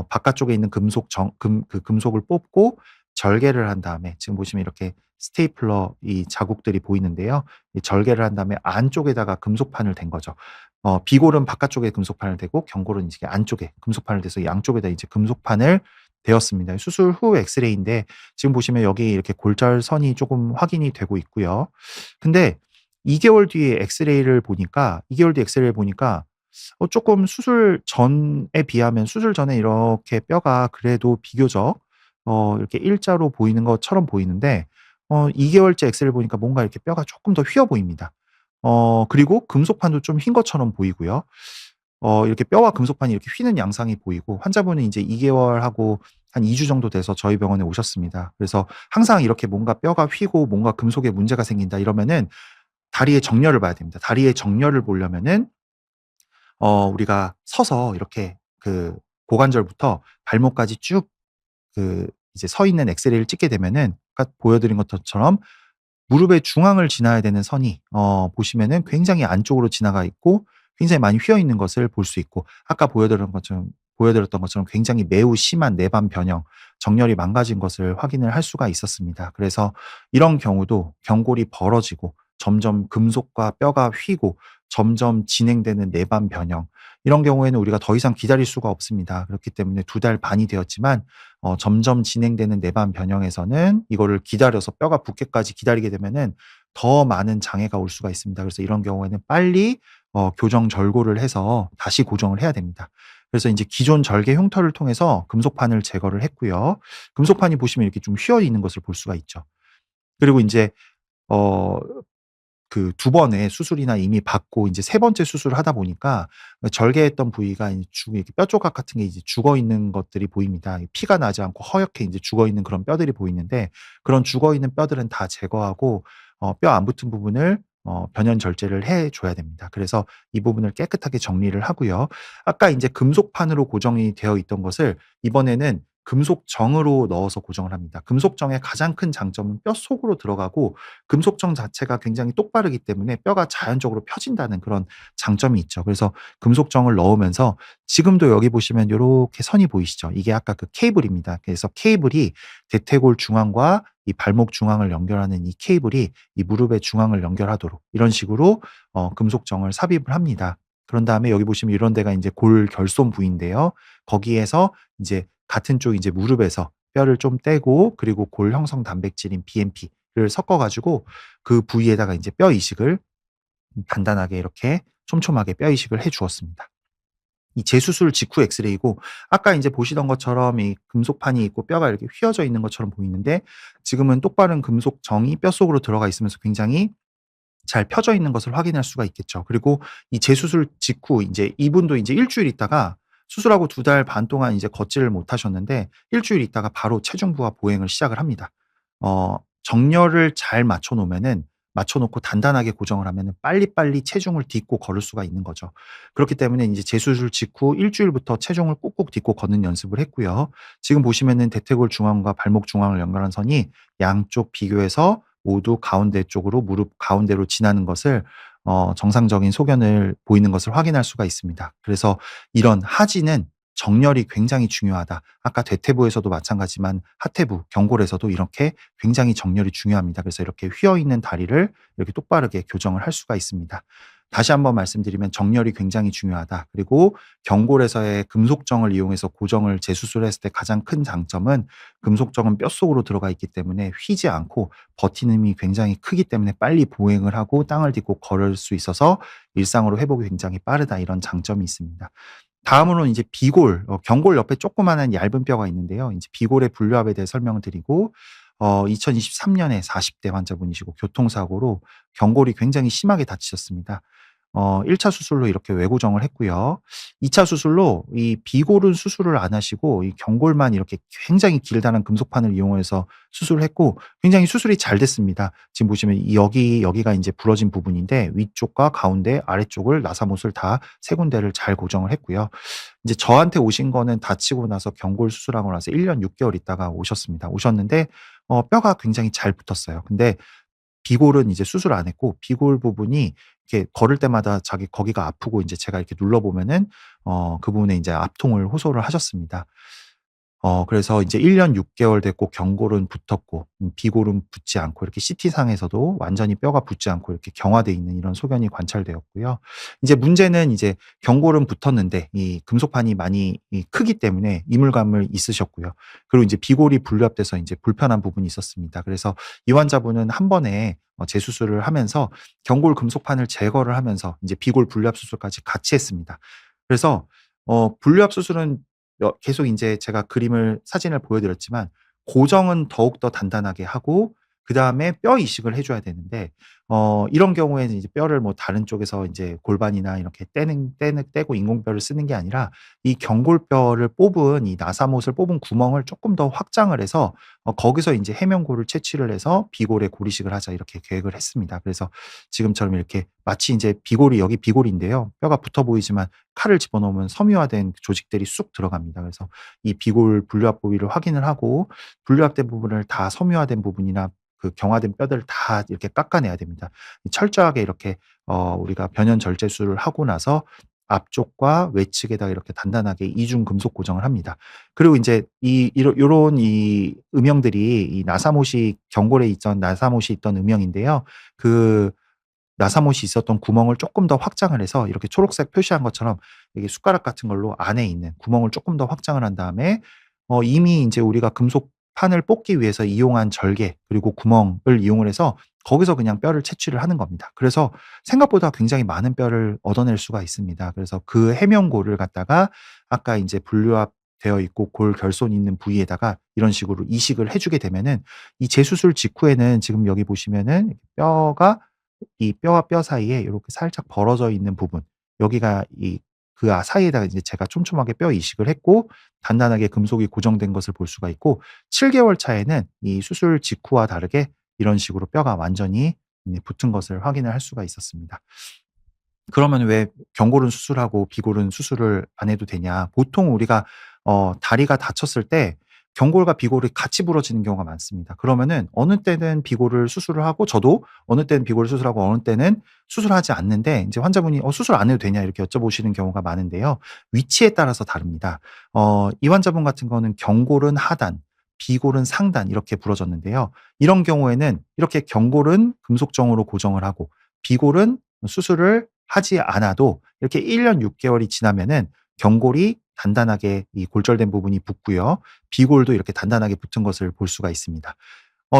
바깥쪽에 있는 금속을 뽑고 절개를 한 다음에, 지금 보시면 이렇게 스테이플러 이 자국들이 보이는데요. 이 절개를 한 다음에 안쪽에다가 금속판을 댄 거죠. 비골은 바깥쪽에 금속판을 대고 경골은 이제 안쪽에 금속판을 대서 양쪽에다 이제 금속판을 대었습니다. 수술 후 엑스레이인데, 지금 보시면 여기 이렇게 골절선이 쪼금 확인이 되고 있고요. 근데 2 개월 뒤에 엑스레이를 보니까 2 개월 뒤 엑스레이를 보니까 쪼끔 수술 전에 비하면, 수술 전에 이렇게 뼈가 그래도 비교적 이렇게 일자로 보이는 것처럼 보이는데, 2 개월째 엑스레이를 보니까 뭔가 이렇게 뼈가 쪼끔 더 휘어 보입니다. 그리고 금속판도 좀 휜 것처럼 보이고요. 이렇게 뼈와 금속판이 이렇게 휘는 양상이 보이고, 환자분은 인제 2 개월하고 한 2주 정도 돼서 저희 병원에 오셨습니다. 그래서 항상 이렇게 뭔가 뼈가 휘고 뭔가 금속에 문제가 생긴다 이러면은 다리의 정렬을 봐야 됩니다. 다리의 정렬을 보려면은 우리가 서서 이렇게 그 고관절부터 발목까지 쭉 이제 서 있는 엑스레이를 찍게 되면은, 아까 보여 드린 것처럼 무릎의 중앙을 지나야 되는 선이 보시면은 굉장히 안쪽으로 지나가 있고 굉장히 많이 휘어 있는 것을 볼 수 있고, 아까 보여 드렸던 것처럼 굉장히 매우 심한 내반 변형, 정렬이 망가진 것을 확인을 할 수가 있었습니다. 그래서 이런 경우도 경골이 벌어지고 점점 금속과 뼈가 휘고 점점 진행되는 내반 변형, 이런 경우에는 우리가 더 이상 기다릴 수가 없습니다. 그렇기 때문에 2달 반이 되었지만 점점 진행되는 내반 변형에서는 이거를 기다려서 뼈가 붙게까지 기다리게 되면은 더 많은 장애가 올 수가 있습니다. 그래서 이런 경우에는 빨리 교정 절골을 해서 다시 고정을 해야 됩니다. 그래서 인제 기존 절개 흉터를 통해서 금속판을 제거를 했고요. 금속판이 보시면 이렇게 좀 휘어 있는 것을 볼 수가 있죠. 그리고 인제 어 그 두 번의 수술이나 이미 받고 인제 세 번째 수술을 하다 보니까 절개했던 부위가 이제 이렇게 뼈 조각 같은 게 이제 죽어 있는 것들이 보입니다. 피가 나지 않고 허옇게 인제 죽어 있는 그런 뼈들이 보이는데, 그런 죽어 있는 뼈들은 다 제거하고 뼈 안 붙은 부분을 변연 절제를 해 줘야 됩니다. 그래서 이 부분을 깨끗하게 정리를 하고요. 아까 인제 금속판으로 고정이 되어 있던 것을 이번에는 금속정으로 넣어서 고정을 합니다. 금속정의 가장 큰 장점은 뼈 속으로 들어가고 금속정 자체가 굉장히 똑바르기 때문에 뼈가 자연적으로 펴진다는 그런 장점이 있죠. 그래서 금속정을 넣으면서 지금도 여기 보시면 요렇게 선이 보이시죠? 이게 아까 그 케이블입니다. 그래서 케이블이 대퇴골 중앙과 이 발목 중앙을 연결하는 이 케이블이 이 무릎의 중앙을 연결하도록 이런 식으로 금속정을 삽입을 합니다. 그런 다음에 여기 보시면 이런 데가 인제 골결손 부위인데요. 거기에서 이제 같은 쪽 이제 무릎에서 뼈를 좀 떼고, 그리고 골 형성 단백질인 BMP를 섞어 가지고 그 부위에다가 인제 뼈 이식을 간단하게 이렇게 촘촘하게 뼈 이식을 해 주었습니다. 이 재수술 직후 엑스레이고, 아까 인제 보시던 것처럼 이 금속판이 있고 뼈가 이렇게 휘어져 있는 것처럼 보이는데, 지금은 똑바른 금속정이 뼈 속으로 들어가 있으면서 굉장히 잘 펴져 있는 것을 확인할 수가 있겠죠. 그리고 이 재수술 직후 인제 이분도 인제 일 주일 있다가, 수술하고 2달 반 동안 이제 걷지를 못하셨는데 일 주일 있다가 바로 체중부하 보행을 시작을 합니다. 정렬을 잘 맞춰 놓고 단단하게 고정을 하면은 빨리빨리 체중을 딛고 걸을 수가 있는 거죠. 그렇기 때문에 인제 재수술 직후 일 주일부터 체중을 꾹꾹 딛고 걷는 연습을 했고요. 지금 보시면은 대퇴골 중앙과 발목 중앙을 연결한 선이 양쪽 비교해서 모두 가운데 쪽으로, 무릎 가운데로 지나는 것을 정상적인 소견을 보이는 것을 확인할 수가 있습니다. 그래서 이런 하지는 정렬이 굉장히 중요하다. 아까 대퇴부에서도 마찬가지지만 하퇴부, 경골에서도 이렇게 굉장히 정렬이 중요합니다. 그래서 이렇게 휘어 있는 다리를 이렇게 똑바르게 교정을 할 수가 있습니다. 다시 한번 말씀드리면 정렬이 굉장히 중요하다. 그리고 경골에서의 금속정을 이용해서 고정을 재수술했을 때 가장 큰 장점은, 금속정은 뼈 속으로 들어가 있기 때문에 휘지 않고 버티는 힘이 굉장히 크기 때문에 빨리 보행을 하고 땅을 딛고 걸을 수 있어서 일상으로 회복이 굉장히 빠르다, 이런 장점이 있습니다. 다음으로는 이제 비골, 경골 옆에 조그마한 얇은 뼈가 있는데요. 이제 비골의 분류압에 대해 설명을 드리고, 2023 년에 40대 환자분이시고 교통사고로 경골이 굉장히 심하게 다치셨습니다. 1차 수술로 이렇게 외고정을 했고요. 2차 수술로 이 비골은 수술을 안 하시고 이 경골만 이렇게 굉장히 길다란 금속판을 이용해서 수술을 했고, 굉장히 수술이 잘 됐습니다. 지금 보시면 여기가 인제 부러진 부분인데, 위쪽과 가운데, 아래쪽을 나사못을 다 3 군데를 잘 고정을 했고요. 인제 저한테 오신 거는 다치고 나서 경골 수술하고 나서 1년 6개월 있다가 오셨습니다. 오셨는데 뼈가 굉장히 잘 붙었어요. 근데 비골은 이제 수술 안 했고, 비골 부분이 이렇게 걸을 때마다 자기 거기가 아프고, 인제 제가 이렇게 눌러 보면은 그 부분에 인제 압통을 호소를 하셨습니다. 그래서 이제 1년 6 개월 됐고 경골은 붙었고 비골은 붙지 않고, 이렇게 CT상에서도 완전히 뼈가 붙지 않고 이렇게 경화돼 있는 이런 소견이 관찰되었고요. 이제 문제는 이제 경골은 붙었는데 이 금속판이 많이 크기 때문에 이물감을 있으셨고요. 그리고 이제 비골이 분류압돼서 인제 불편한 부분이 있었습니다. 그래서 이 환자분은 한 번에 재수술을 하면서 경골 금속판을 제거를 하면서 인제 비골 분류압 수술까지 같이 했습니다. 그래서 분류압 수술은 계속 인제 제가 사진을 보여 드렸지만, 고정은 더욱더 단단하게 하고 그다음에 뼈 이식을 해 줘야 되는데, 이런 경우에는 이제 뼈를 뭐 다른 쪽에서 인제 골반이나 이렇게 떼고 인공뼈를 쓰는 게 아니라, 이 경골뼈를 뽑은 이 나사못을 뽑은 구멍을 쪼끔 더 확장을 해서 거기서 인제 해면골을 채취를 해서 비골에 골이식을 하자, 이렇게 계획을 했습니다. 그래서 지금처럼 이렇게 마치 인제 여기 비골인데요. 뼈가 붙어 보이지만 칼을 집어넣으면 섬유화된 조직들이 쑥 들어갑니다. 그래서 이 비골 분류압 부위를 확인을 하고, 분류압된 부분을 다 섬유화된 부분이나 그 경화된 뼈들을 다 이렇게 깎아내야 됩니다. 철저하게 이렇게 우리가 변연 절제술을 하고 나서 앞쪽과 외측에다가 이렇게 단단하게 이중 금속 고정을 합니다. 그리고 인제 요런 이 음영들이, 이 나사못이 경골에 있던 나사못이 있던 음영인데요. 그 나사못이 있었던 구멍을 쪼끔 더 확장을 해서 이렇게 초록색 표시한 것처럼 이게 숟가락 같은 걸로 안에 있는 구멍을 쪼끔 더 확장을 한 다음에, 이미 인제 우리가 금속판을 뽑기 위해서 이용한 절개 그리고 구멍을 이용을 해서 거기서 그냥 뼈를 채취를 하는 겁니다. 그래서 생각보다 굉장히 많은 뼈를 얻어낼 수가 있습니다. 그래서 그 해면골을 갖다가 아까 인제 분류압 되어 있고 골 결손이 있는 부위에다가 이런 식으로 이식을 해 주게 되면은, 이 재수술 직후에는 지금 여기 보시면은 뼈가 이 뼈와 뼈 사이에 요렇게 살짝 벌어져 있는 부분, 여기가 이 사이에다가 이제 제가 촘촘하게 뼈 이식을 했고 단단하게 금속이 고정된 것을 볼 수가 있고, 7 개월 차에는 이 수술 직후와 다르게 이런 식으로 뼈가 완전히 붙은 것을 확인을 할 수가 있었습니다. 그러면 왜 경골은 수술하고 비골은 수술을 안 해도 되냐. 보통 우리가 다리가 다쳤을 때 경골과 비골이 같이 부러지는 경우가 많습니다. 그러면은 어느 때는 비골을 수술을 하고, 저도 어느 때는 비골을 수술하고 어느 때는 수술하지 않는데, 인제 환자분이 수술 안 해도 되냐?" 이렇게 여쭤보시는 경우가 많은데요. 위치에 따라서 다릅니다. 이 환자분 같은 거는 경골은 하단, 비골은 상단 이렇게 부러졌는데요. 이런 경우에는 이렇게 경골은 금속정으로 고정을 하고 비골은 수술을 하지 않아도 이렇게 1년 6 개월이 지나면은 경골이 단단하게 이 골절된 부분이 붙고요. 비골도 이렇게 단단하게 붙은 것을 볼 수가 있습니다.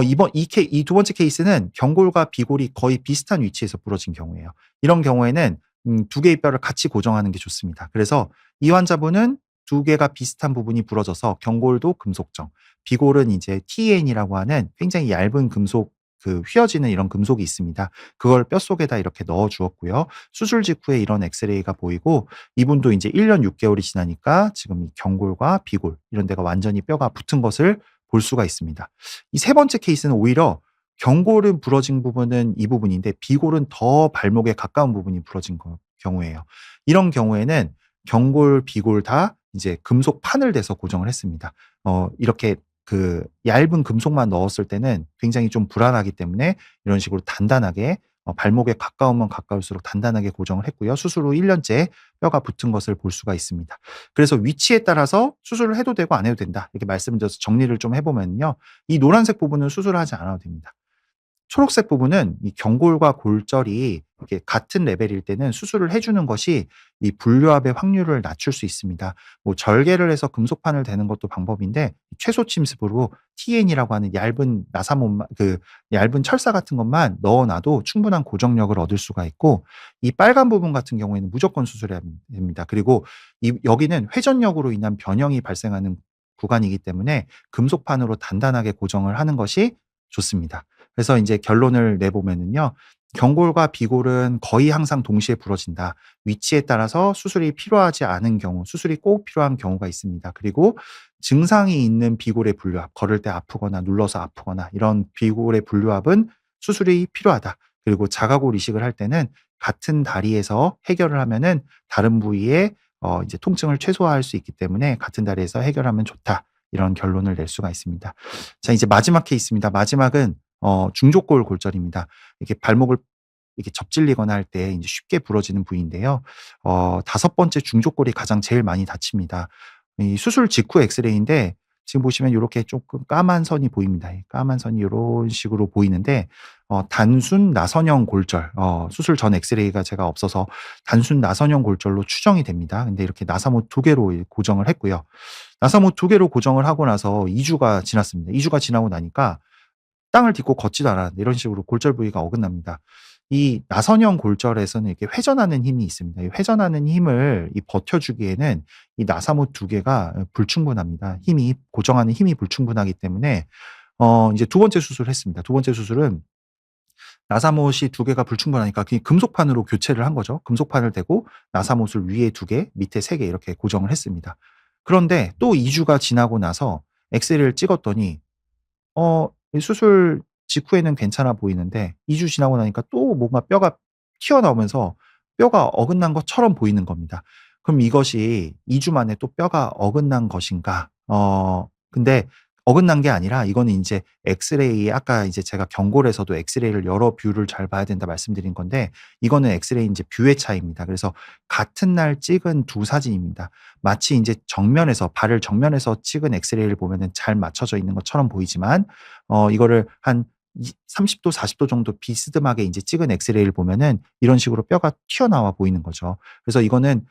이번 이 두 번째 케이스는 경골과 비골이 거의 비슷한 위치에서 부러진 경우예요. 이런 경우에는 두 개의 뼈를 같이 고정하는 게 좋습니다. 그래서 이 환자분은 두 개가 비슷한 부분이 부러져서 경골도 금속정, 비골은 이제 TN이라고 하는 굉장히 얇은 금속, 휘어지는 이런 금속이 있습니다. 그걸 뼛속에다 이렇게 넣어 주었고요. 수술 직후에 이런 엑스레이가 보이고, 이분도 인제 1년 6 개월이 지나니까 지금 이 경골과 비골 이런 데가 완전히 뼈가 붙은 것을 볼 수가 있습니다. 이 세 번째 케이스는 오히려 경골은 부러진 부분은 이 부분인데 비골은 더 발목에 가까운 부분이 부러진 경우예요. 이런 경우에는 경골, 비골 다 이제 금속 판을 대서 고정을 했습니다. 이렇게 얇은 금속만 넣었을 때는 굉장히 좀 불안하기 때문에 이런 식으로 단단하게, 발목에 가까우면 가까울수록 단단하게 고정을 했고요. 수술 후 1 년째 뼈가 붙은 것을 볼 수가 있습니다. 그래서 위치에 따라서 수술을 해도 되고 안 해도 된다, 이렇게 말씀을 드려서 정리를 좀 해 보면요. 이 노란색 부분은 수술을 하지 않아도 됩니다. 초록색 부분은 이 경골과 골절이 이렇게 같은 레벨일 때는 수술을 해 주는 것이 이 분류압의 확률을 낮출 수 있습니다. 뭐 절개를 해서 금속판을 대는 것도 방법인데, 최소 침습으로 TN이라고 하는 얇은 나사못만, 얇은 철사 같은 것만 넣어 놔도 충분한 고정력을 얻을 수가 있고, 이 빨간 부분 같은 경우에는 무조건 수술해야 됩니다. 그리고 여기는 회전력으로 인한 변형이 발생하는 구간이기 때문에 금속판으로 단단하게 고정을 하는 것이 좋습니다. 그래서 인제 결론을 내보면은요. 경골과 비골은 거의 항상 동시에 부러진다. 위치에 따라서 수술이 필요하지 않은 경우, 수술이 꼭 필요한 경우가 있습니다. 그리고 증상이 있는 비골의 분류압, 걸을 때 아프거나 눌러서 아프거나 이런 비골의 분류압은 수술이 필요하다. 그리고 자가골 이식을 할 때는 같은 다리에서 해결을 하면은 다른 부위의 이제 통증을 최소화할 수 있기 때문에 같은 다리에서 해결하면 좋다. 이런 결론을 낼 수가 있습니다. 자, 이제 마지막 케이스입니다. 마지막은 중족골 골절입니다. 이렇게 발목을 이렇게 접질리거나 할 때 인제 쉽게 부러지는 부위인데요. 5 번째 중족골이 가장 제일 많이 다칩니다. 이 수술 직후 엑스레이인데 지금 보시면 요렇게 쪼끔 까만 선이 보입니다. 이 까만 선이 요런 식으로 보이는데, 단순 나선형 골절, 수술 전 엑스레이가 제가 없어서 단순 나선형 골절로 추정이 됩니다. 근데 이렇게 나사못 2 개로 고정을 했고요. 나사못 2 개로 고정을 하고 나서 2 주가 지났습니다. 2 주가 지나고 나니까 땅을 딛고 걷지도 않았는데 이런 식으로 골절 부위가 어긋납니다. 이 나선형 골절에서는 이렇게 회전하는 힘이 있습니다. 이 회전하는 힘을 버텨주기에는 이 나사못 2 개가 불충분합니다. 고정하는 힘이 불충분하기 때문에 이제 두 번째 수술을 했습니다. 두 번째 수술은 나사못이 2 개가 불충분하니까 그 금속판으로 교체를 한 거죠. 금속판을 대고 나사못을 위에 2 개, 밑에 3개 이렇게 고정을 했습니다. 그런데 또 2 주가 지나고 나서 엑스레이를 찍었더니 이 수술 직후에는 괜찮아 보이는데 2주 지나고 나니까 또 뭔가 뼈가 튀어나오면서 뼈가 어긋난 것처럼 보이는 겁니다. 그럼 이것이 2주 만에 또 뼈가 어긋난 것인가? 근데 어긋난 게 아니라 이거는 인제 엑스레이에, 아까 이제 제가 경골에서도 엑스레이를 여러 뷰를 잘 봐야 된다 말씀드린 건데, 이거는 엑스레이 인제 뷰의 차이입니다. 그래서 같은 날 찍은 두 사진입니다. 마치 인제 발을 정면에서 찍은 엑스레이를 보면은 잘 맞춰져 있는 것처럼 보이지만, 이거를 한 30도 40도 정도 비스듬하게 인제 찍은 엑스레이를 보면은 이런 식으로 뼈가 튀어나와 보이는 거죠. 그래서 이거는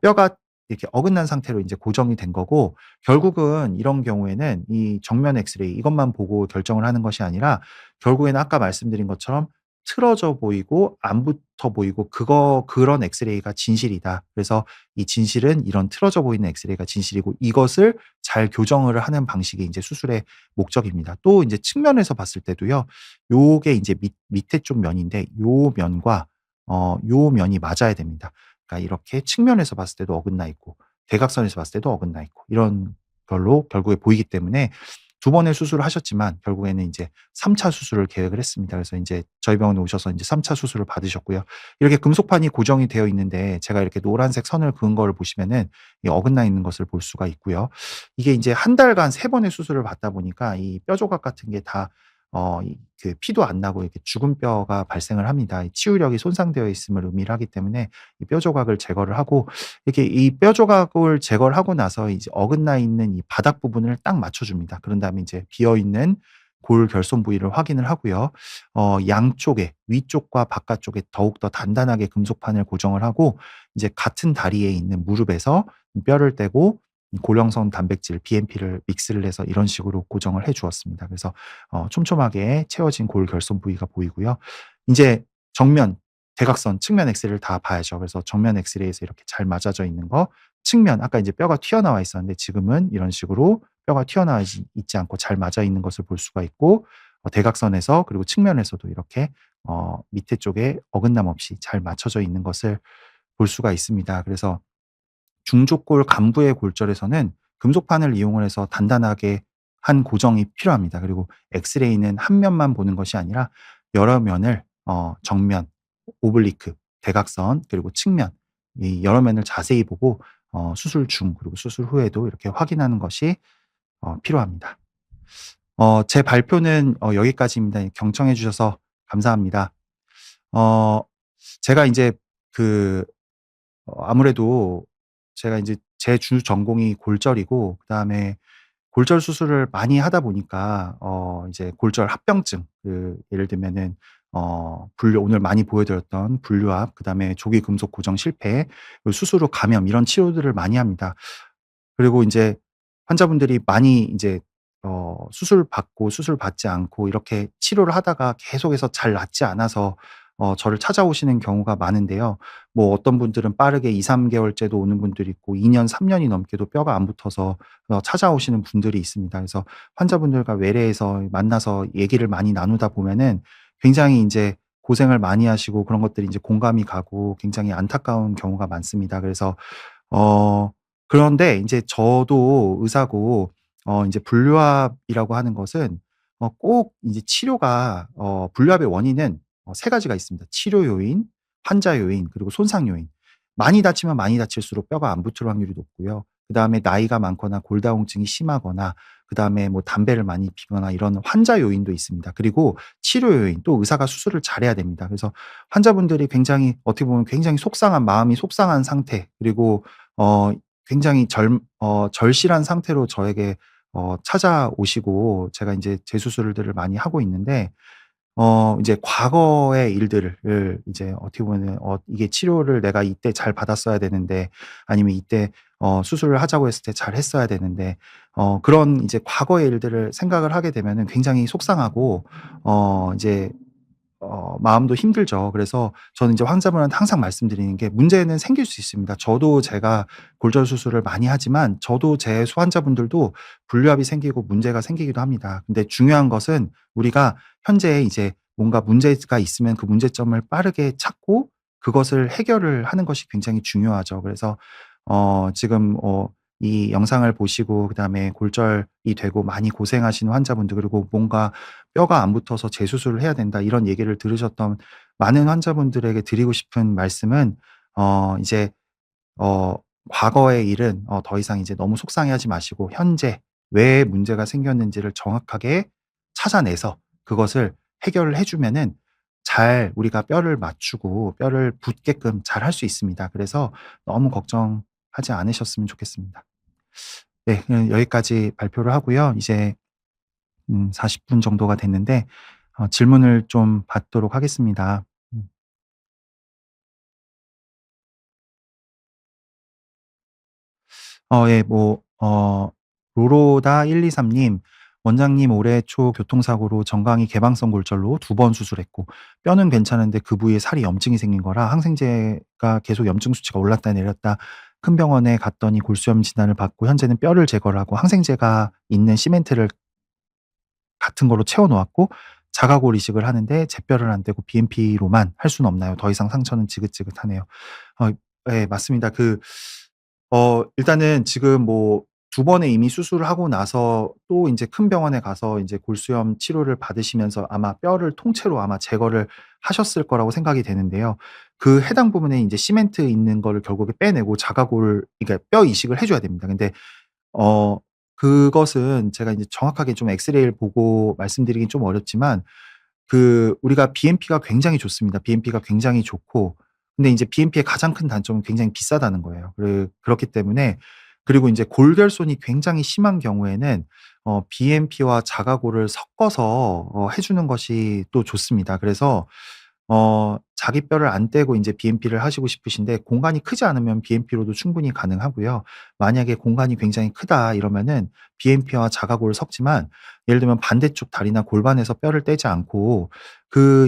뼈가 이렇게 어긋난 상태로 인제 고정이 된 거고, 결국은 이런 경우에는 이 정면 엑스레이 이것만 보고 결정을 하는 것이 아니라 결국에는 아까 말씀드린 것처럼 틀어져 보이고 안 붙어 보이고 그런 엑스레이가 진실이다. 그래서 이 진실은 이런 틀어져 보이는 엑스레이가 진실이고 이것을 잘 교정을 하는 방식이 인제 수술의 목적입니다. 또 인제 측면에서 봤을 때도요. 요게 인제 밑에 쪽 면인데 요 면과 요 면이 맞아야 됩니다. 그러니까 이렇게 측면에서 봤을 때도 어긋나 있고 대각선에서 봤을 때도 어긋나 있고 이런 걸로 결국에 보이기 때문에 두 번의 수술을 하셨지만 결국에는 인제 3차 수술을 계획을 했습니다. 그래서 인제 저희 병원에 오셔서 인제 3차 수술을 받으셨고요. 이렇게 금속판이 고정이 되어 있는데 제가 이렇게 노란색 선을 그은 거를 보시면은 이 어긋나 있는 것을 볼 수가 있고요. 이게 인제 한 달간 3 번의 수술을 받다 보니까 이 뼈 조각 같은 게 다 이 피도 안 나고 이렇게 죽은 뼈가 발생을 합니다. 이 치유력이 손상되어 있음을 의미를 하기 때문에 이 뼈 조각을 제거를 하고 이렇게 이 뼈 조각을 제거를 하고 나서 이제 어긋나 있는 이 바닥 부분을 딱 맞춰 줍니다. 그런 다음에 이제 비어 있는 골 결손 부위를 확인을 하고요. 양쪽에 위쪽과 바깥쪽에 더욱더 단단하게 금속판을 고정을 하고 이제 같은 다리에 있는 무릎에서 뼈를 떼고 이 골형성 단백질 BMP를 믹스를 해서 이런 식으로 고정을 해 주었습니다. 그래서 촘촘하게 채워진 골 결손 부위가 보이고요. 인제 정면 대각선 측면 엑스레이를 다 봐야죠. 그래서 정면 엑스레이에서 이렇게 잘 맞아져 있는 거, 측면 아까 인제 뼈가 튀어나와 있었는데 지금은 이런 식으로 뼈가 튀어나와 있지 않고 잘 맞아 있는 것을 볼 수가 있고 대각선에서 그리고 측면에서도 이렇게 밑에 쪽에 어긋남 없이 잘 맞춰져 있는 것을 볼 수가 있습니다. 그래서 중족골 간부의 골절에서는 금속판을 이용을 해서 단단하게 한 고정이 필요합니다. 그리고 엑스레이는 한 면만 보는 것이 아니라 여러 면을 정면, 오블리크, 대각선 그리고 측면 이 여러 면을 자세히 보고 수술 중 그리고 수술 후에도 이렇게 확인하는 것이 필요합니다. 제 발표는 여기까지입니다. 경청해 주셔서 감사합니다. 어 제가 인제 그 아무래도 제가 인제 제 주 전공이 골절이고 그다음에 골절 수술을 많이 하다 보니까 이제 골절 합병증 예를 들면은 분류 오늘 많이 보여 드렸던 분류압 그다음에 조기 금속 고정 실패 그리고 수술 후 감염 이런 치료들을 많이 합니다. 그리고 인제 환자분들이 많이 인제 수술 받고 수술 받지 않고 이렇게 치료를 하다가 계속해서 잘 낫지 않아서 저를 찾아오시는 경우가 많은데요. 뭐 어떤 분들은 빠르게 2-3 개월째도 오는 분들이 있고 2 년, 3 년이 넘게도 뼈가 안 붙어서 찾아오시는 분들이 있습니다. 그래서 환자분들과 외래에서 만나서 얘기를 많이 나누다 보면은 굉장히 인제 고생을 많이 하시고 그런 것들이 인제 공감이 가고 굉장히 안타까운 경우가 많습니다. 그래서 어 그런데 인제 저도 의사고 인제 분류압이라고 하는 것은 꼭 인제 치료가 분류압의 원인은 3 가지가 있습니다. 치료 요인, 환자 요인, 그리고 손상 요인. 많이 다치면 많이 다칠수록 뼈가 안 붙을 확률이 높고요. 그다음에 나이가 많거나 골다공증이 심하거나 그다음에 뭐 담배를 많이 피거나 이런 환자 요인도 있습니다. 그리고 치료 요인 또 의사가 수술을 잘해야 됩니다. 그래서 환자분들이 굉장히 어떻게 보면 굉장히 속상한 마음이 속상한 상태 그리고 어 굉장히 절실한 상태로 저에게 찾아오시고 제가 인제 재수술들을 많이 하고 있는데 이제 과거의 일들을 이제 어떻게 보면은 이게 치료를 내가 이때 잘 받았어야 되는데 아니면 이때 수술을 하자고 했을 때 잘했어야 되는데 그런 이제 과거의 일들을 생각을 하게 되면은 굉장히 속상하고 이제 마음도 힘들죠. 그래서 저는 이제 환자분한테 항상 말씀드리는 게 문제는 생길 수 있습니다. 저도 제가 골절 수술을 많이 하지만 저도 제 환자분들도 분류압이 생기고 문제가 생기기도 합니다. 근데 중요한 것은 우리가 현재 이제 뭔가 문제가 있으면 그 문제점을 빠르게 찾고 그것을 해결을 하는 것이 굉장히 중요하죠. 그래서 지금 이 영상을 보시고 그다음에 골절이 되고 많이 고생하시는 환자분들 그리고 뭔가 "뼈가 안 붙어서 재수술을 해야 된다." 이런 얘기를 들으셨던 많은 환자분들에게 드리고 싶은 말씀은 이제 어 과거의 일은 더 이상 이제 너무 속상해하지 마시고 현재 왜 문제가 생겼는지를 정확하게 찾아내서 그것을 해결을 해 주면은 잘 우리가 뼈를 맞추고 뼈를 붙게끔 잘 할 수 있습니다. 그래서 너무 걱정하지 않으셨으면 좋겠습니다. 네. 그냥 여기까지 발표를 하고요. 이제 40분 정도가 됐는데 질문을 좀 받도록 하겠습니다. 음. 예 뭐 로로다 123 님 "원장님 올해 초 교통사고로 정강이 개방성 골절로 2번 수술했고 뼈는 괜찮은데 그 부위에 살이 염증이 생긴 거라 항생제가 계속 염증 수치가 올랐다 내렸다. 큰 병원에 갔더니 골수염 진단을 받고 현재는 뼈를 제거를 하고 항생제가 있는 시멘트를 같은 걸로 채워 놓았고 자가골 이식을 하는데 제뼈를 안 떼고 BMP로만 할 수는 없나요? 더 이상 상처는 지긋지긋하네요." 어 예, 맞습니다. 일단은 지금 뭐 2번에 이미 수술을 하고 나서 또 인제 큰 병원에 가서 인제 골수염 치료를 받으시면서 아마 뼈를 통째로 아마 제거를 하셨을 거라고 생각이 되는데요. 그 해당 부분에 인제 시멘트 있는 거를 결국에 빼내고 자가골, 그러니까 뼈 이식을 해 줘야 됩니다. 근데 어 그것은 제가 인제 정확하게 좀 엑스레이를 보고 말씀드리긴 좀 어렵지만 우리가 BMP가 굉장히 좋습니다. BMP가 굉장히 좋고, 근데 인제 BMP의 가장 큰 단점은 굉장히 비싸다는 거예요. 그렇기 때문에, 그리고 인제 골결손이 굉장히 심한 경우에는 BMP와 자가골을 섞어서 해 주는 것이 또 좋습니다. 그래서 자기 뼈를 안 떼고 인제 BMP를 하시고 싶으신데 공간이 크지 않으면 BMP로도 충분히 가능하고요. 만약에 공간이 굉장히 크다 이러면은 BMP와 자가골을 섞지만, 예를 들면 반대쪽 다리나 골반에서 뼈를 떼지 않고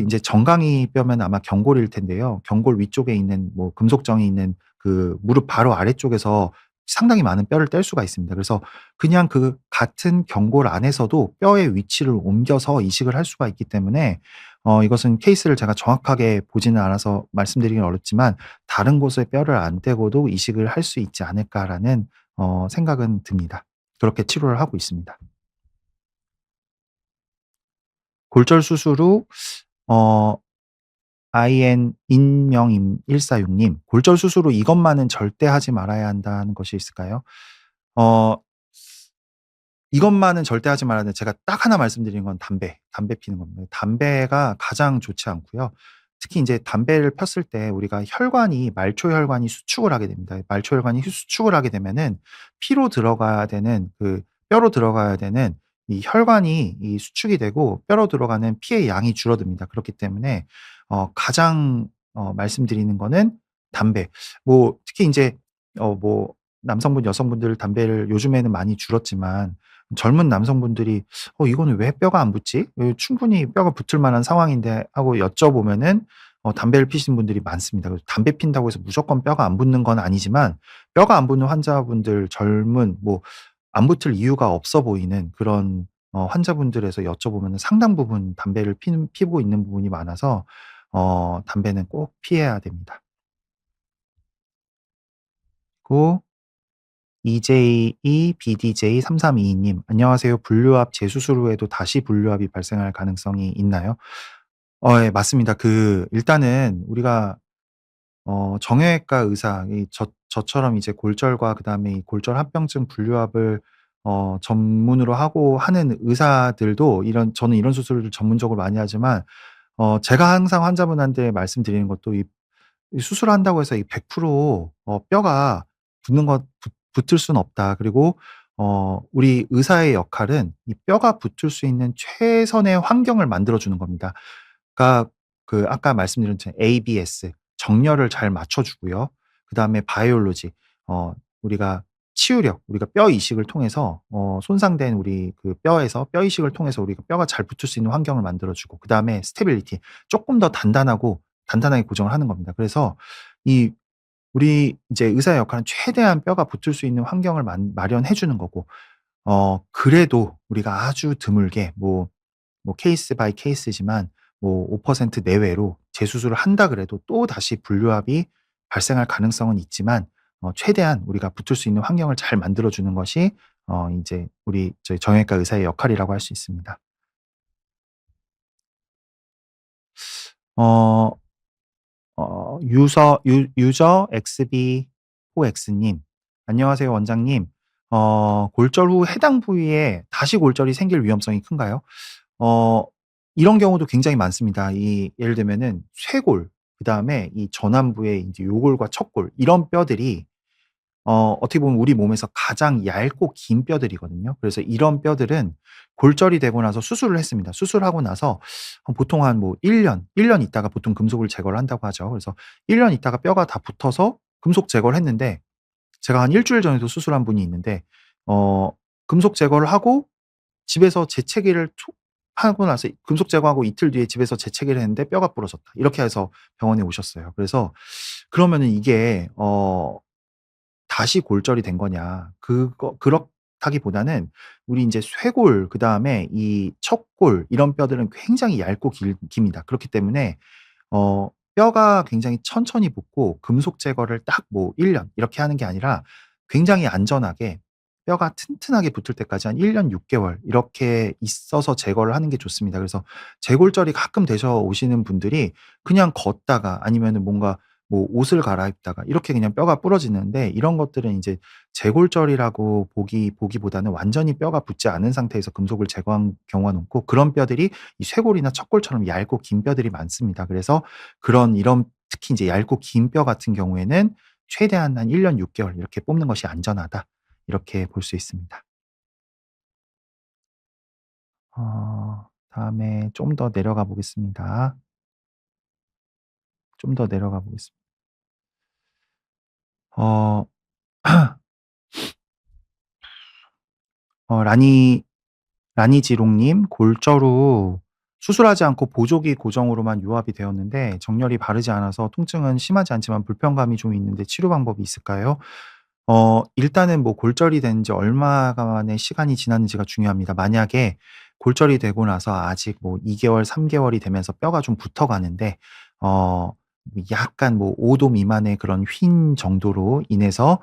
인제 정강이 뼈면 아마 경골일 텐데요. 경골 위쪽에 있는 뭐 금속정이 있는 그 무릎 바로 아래쪽에서 상당히 많은 뼈를 뗄 수가 있습니다. 그래서 그냥 그 같은 경골 안에서도 뼈의 위치를 옮겨서 이식을 할 수가 있기 때문에 이것은 케이스를 제가 정확하게 보지는 않아서 말씀드리긴 어렵지만 '다른 곳에 뼈를 안 떼고도 이식을 할 수 있지 않을까.'라는 생각은 듭니다. 그렇게 치료를 하고 있습니다. 골절 수술 후 어 IN 인명임 146 님, "골절 수술 후 이것만은 절대 하지 말아야 한다."는 것이 있을까요? 어 이것만은 절대 하지 말아야 되는데 제가 딱 하나 말씀드리는 건 담배 피는 겁니다. 담배가 가장 좋지 않고요. 특히 인제 담배를 폈을 때 우리가 말초 혈관이 수축을 하게 됩니다. 말초 혈관이 수축을 하게 되면은 피로 들어가야 되는 뼈로 들어가야 되는 이 혈관이 수축이 되고 뼈로 들어가는 피의 양이 줄어듭니다. 그렇기 때문에 가장 말씀드리는 거는 담배. 뭐 특히 인제 뭐 남성분, 여성분들 담배를 요즘에는 많이 줄었지만 젊은 남성분들이 이거는 왜 뼈가 안 붙지? 충분히 뼈가 붙을 만한 상황인데." 하고 여쭤보면은 담배를 피시는 분들이 많습니다. 그래서 담배 핀다고 해서 무조건 뼈가 안 붙는 건 아니지만, 뼈가 안 붙는 환자분들, 젊은 뭐 안 붙을 이유가 없어 보이는 그런 환자분들에서 여쭤보면은 상당 부분 담배를 피고 있는 부분이 많아서 담배는 꼭 피해야 됩니다. 그리고 EJEBDJ3322 님, "안녕하세요. 분류압 재수술 후에도 다시 분류압이 발생할 가능성이 있나요?" 예, 맞습니다. 일단은 우리가 정형외과 의사, 저처럼 이제 골절과 그다음에 이 골절 합병증 분류압을 전문으로 하고 하는 의사들도 저는 이런 수술을 전문적으로 많이 하지만 제가 항상 환자분한테 말씀드리는 것도, 이 수술한다고 해서 이 100% 뼈가 붙는 것 붙을 수는 없다. 그리고 우리 의사의 역할은 이 뼈가 붙을 수 있는 최선의 환경을 만들어 주는 겁니다. 그러니까 아까 말씀드린 ABS, 정렬을 잘 맞춰 주고요. 그다음에 바이올로지, 우리가 우리가 뼈 이식을 통해서 손상된 우리 뼈에서 뼈 이식을 통해서 우리가 뼈가 잘 붙을 수 있는 환경을 만들어 주고, 그다음에 스테빌리티, 쪼끔 더 단단하게 고정을 하는 겁니다. 그래서 이 우리 이제 의사의 역할은 최대한 뼈가 붙을 수 있는 환경을 마련해 주는 거고, 그래도 우리가 아주 드물게 케이스 바이 케이스지만 뭐 5% 내외로 재수술을 한다 그래도 또다시 분류압이 발생할 가능성은 있지만, 최대한 우리가 붙을 수 있는 환경을 잘 만들어 주는 것이 인제 저희 정형외과 의사의 역할이라고 할 수 있습니다. 어 유저 XB4X 님, "안녕하세요 원장님. 골절 후 해당 부위에 다시 골절이 생길 위험성이 큰가요?" 어 이런 경우도 굉장히 많습니다. 예를 들면은 쇄골, 그다음에 이 전완부의 인제 요골과 척골, 이런 뼈들이 어떻게 보면 우리 몸에서 가장 얇고 긴 뼈들이거든요. 그래서 이런 뼈들은 골절이 되고 나서 수술을 했습니다. 수술하고 나서 보통 한 뭐 1 년 있다가 보통 금속을 제거를 한다고 하죠. 그래서 1년 있다가 뼈가 다 붙어서 금속 제거를 했는데, 제가 한 1 주일 전에도 수술한 분이 있는데 어 금속 제거를 하고 집에서 재채기를 하고 나서 금속 제거하고 이틀 뒤에 집에서 재채기를 했는데 뼈가 부러졌다. 이렇게 해서 병원에 오셨어요. 그래서 그러면은 이게 다시 골절이 된 거냐. 그렇다기보다는 우리 인제 쇄골 그다음에 이 척골 이런 뼈들은 굉장히 얇고 깁니다. 그렇기 때문에 뼈가 굉장히 천천히 붙고 금속 제거를 딱 뭐 1년 이렇게 하는 게 아니라 굉장히 안전하게 뼈가 튼튼하게 붙을 때까지 한 1년 6 개월 이렇게 있어서 제거를 하는 게 좋습니다. 그래서 재골절이 가끔 되셔 오시는 분들이 그냥 걷다가 아니면은 뭔가 뭐 옷을 갈아입다가 이렇게 그냥 뼈가 부러지는데 이런 것들은 인제 재골절이라고 보기보다는 완전히 뼈가 붙지 않은 상태에서 금속을 제거한 경우가 많고 그런 뼈들이 이 쇄골이나 척골처럼 얇고 긴 뼈들이 많습니다. 그래서 이런 특히 인제 얇고 긴 뼈 같은 경우에는 최대한 한 1년 6 개월 이렇게 뽑는 것이 안전하다. 이렇게 볼 수 있습니다. 다음에 좀 더 내려가 보겠습니다. 좀 더 내려가 보겠습니다. 어 라니 라니지롱님 골절 후 수술하지 않고 보조기 고정으로만 유압이 되었는데 정렬이 바르지 않아서 통증은 심하지 않지만 불편감이 좀 있는데 치료 방법이 있을까요? 일단은 뭐 골절이 된 지 얼마간의 시간이 지났는지가 중요합니다. 만약에 골절이 되고 나서 아직 뭐 2 개월, 3 개월이 되면서 뼈가 좀 붙어 가는데 약간 뭐 5도 미만의 그런 휜 정도로 인해서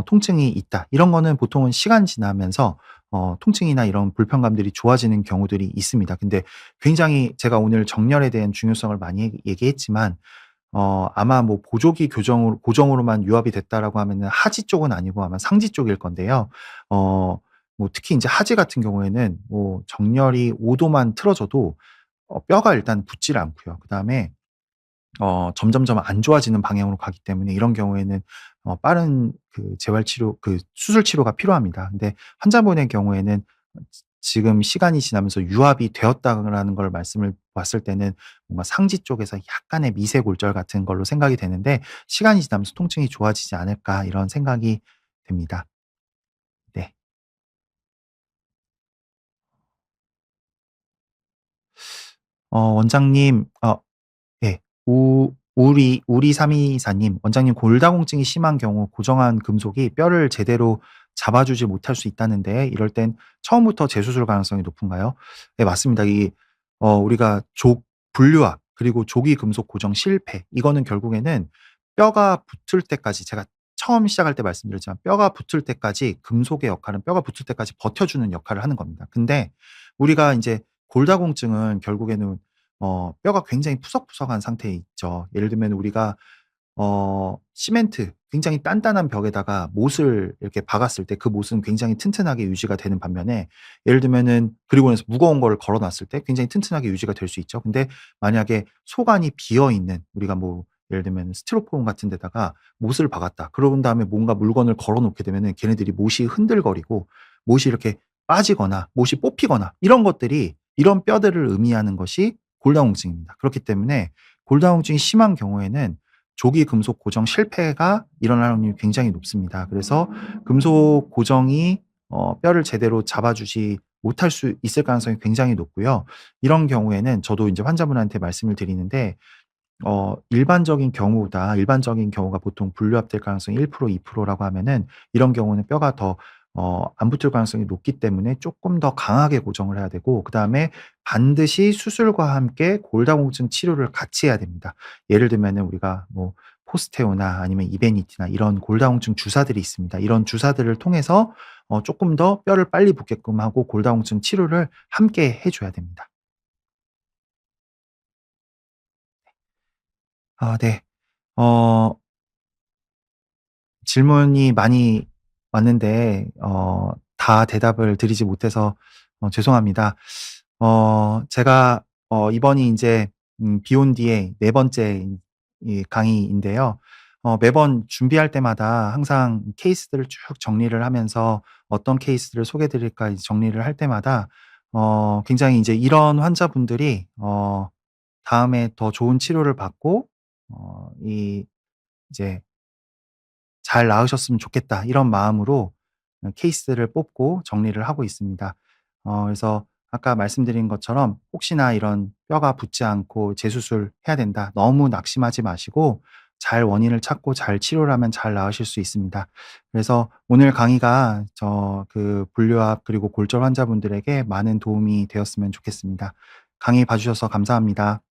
통증이 있다. 이런 거는 보통은 시간 지나면서 통증이나 이런 불편감들이 좋아지는 경우들이 있습니다. 근데 굉장히 제가 오늘 정렬에 대한 중요성을 많이 얘기했지만 아마 뭐 보조기 고정으로만 유압이 됐다라고 하면은 하지 쪽은 아니고 아마 상지 쪽일 건데요. 어 뭐 특히 인제 하지 같은 경우에는 뭐 정렬이 5 도만 틀어져도 뼈가 일단 붙지를 않고요. 그다음에 점점점 안 좋아지는 방향으로 가기 때문에 이런 경우에는 빠른 그 재활 치료 수술 치료가 필요합니다. 근데 환자분의 경우에는 지금 시간이 지나면서 유압이 되었다라는 걸 말씀을 봤을 때는 뭔가 상지 쪽에서 약간의 미세 골절 같은 걸로 생각이 되는데 '시간이 지나면서 통증이 좋아지지 않을까.' 이런 생각이 됩니다. 네. 원장님 예. 우 우리 우리324 님 "원장님 골다공증이 심한 경우 고정한 금속이 뼈를 제대로 잡아주지 못할 수 있다는데 이럴 땐 처음부터 재수술 가능성이 높은가요?" 네 맞습니다. 우리가 분류압 그리고 조기 금속 고정 실패 이거는 결국에는 뼈가 붙을 때까지 제가 처음 시작할 때 말씀드렸지만 뼈가 붙을 때까지 금속의 역할은 뼈가 붙을 때까지 버텨주는 역할을 하는 겁니다. 근데 우리가 인제 골다공증은 결국에는 뼈가 굉장히 푸석푸석한 상태에 있죠. 예를 들면 우리가 시멘트 굉장히 단단한 벽에다가 못을 이렇게 박았을 때 그 못은 굉장히 튼튼하게 유지가 되는 반면에 예를 들면은 그리고 나서 무거운 거를 걸어 놨을 때 굉장히 튼튼하게 유지가 될 수 있죠. 근데 만약에 속안이 비어 있는 우리가 뭐 예를 들면 스티로폼 같은 데다가 못을 박았다. 그런 다음에 뭔가 물건을 걸어 놓게 되면은 걔네들이 못이 흔들거리고 못이 이렇게 빠지거나 못이 뽑히거나 이런 것들이 이런 뼈들을 의미하는 것이 골다공증입니다. 그렇기 때문에 골다공증이 심한 경우에는 조기 금속 고정 실패가 일어날 확률이 굉장히 높습니다. 그래서 금속 고정이 뼈를 제대로 잡아주지 못할 수 있을 가능성이 굉장히 높고요. 이런 경우에는 저도 인제 환자분한테 말씀을 드리는데 일반적인 경우가 보통 분류압될 가능성이 1% 2% 라고 하면은 이런 경우는 뼈가 더 안 붙을 가능성이 높기 때문에 쪼끔 더 강하게 고정을 해야 되고 그다음에 반드시 수술과 함께 골다공증 치료를 같이 해야 됩니다. 예를 들면은 우리가 뭐 포스테오나 아니면 이베니티나 이런 골다공증 주사들이 있습니다. 이런 주사들을 통해서 쪼끔 더 뼈를 빨리 붙게끔 하고 골다공증 치료를 함께 해 줘야 됩니다. 네. 어 질문이 많이 왔는데 다 대답을 드리지 못해서 죄송합니다. 제가 이번이 인제 비온 뒤에 네 번째 이 강의인데요. 매번 준비할 때마다 항상 케이스들을 쭉 정리를 하면서 어떤 케이스를 소개해 드릴까 이제 정리를 할 때마다 굉장히 인제 이런 환자분들이 다음에 더 좋은 치료를 받고 이 이제 '잘 나으셨으면 좋겠다.' 이런 마음으로 케이스를 뽑고 정리를 하고 있습니다. 그래서 아까 말씀드린 것처럼 혹시나 이런 뼈가 붙지 않고 재수술해야 된다. 너무 낙심하지 마시고 잘 원인을 찾고 잘 치료를 하면 잘 나으실 수 있습니다. 그래서 오늘 강의가 분류압 그리고 골절 환자분들에게 많은 도움이 되었으면 좋겠습니다. 강의 봐주셔서 감사합니다.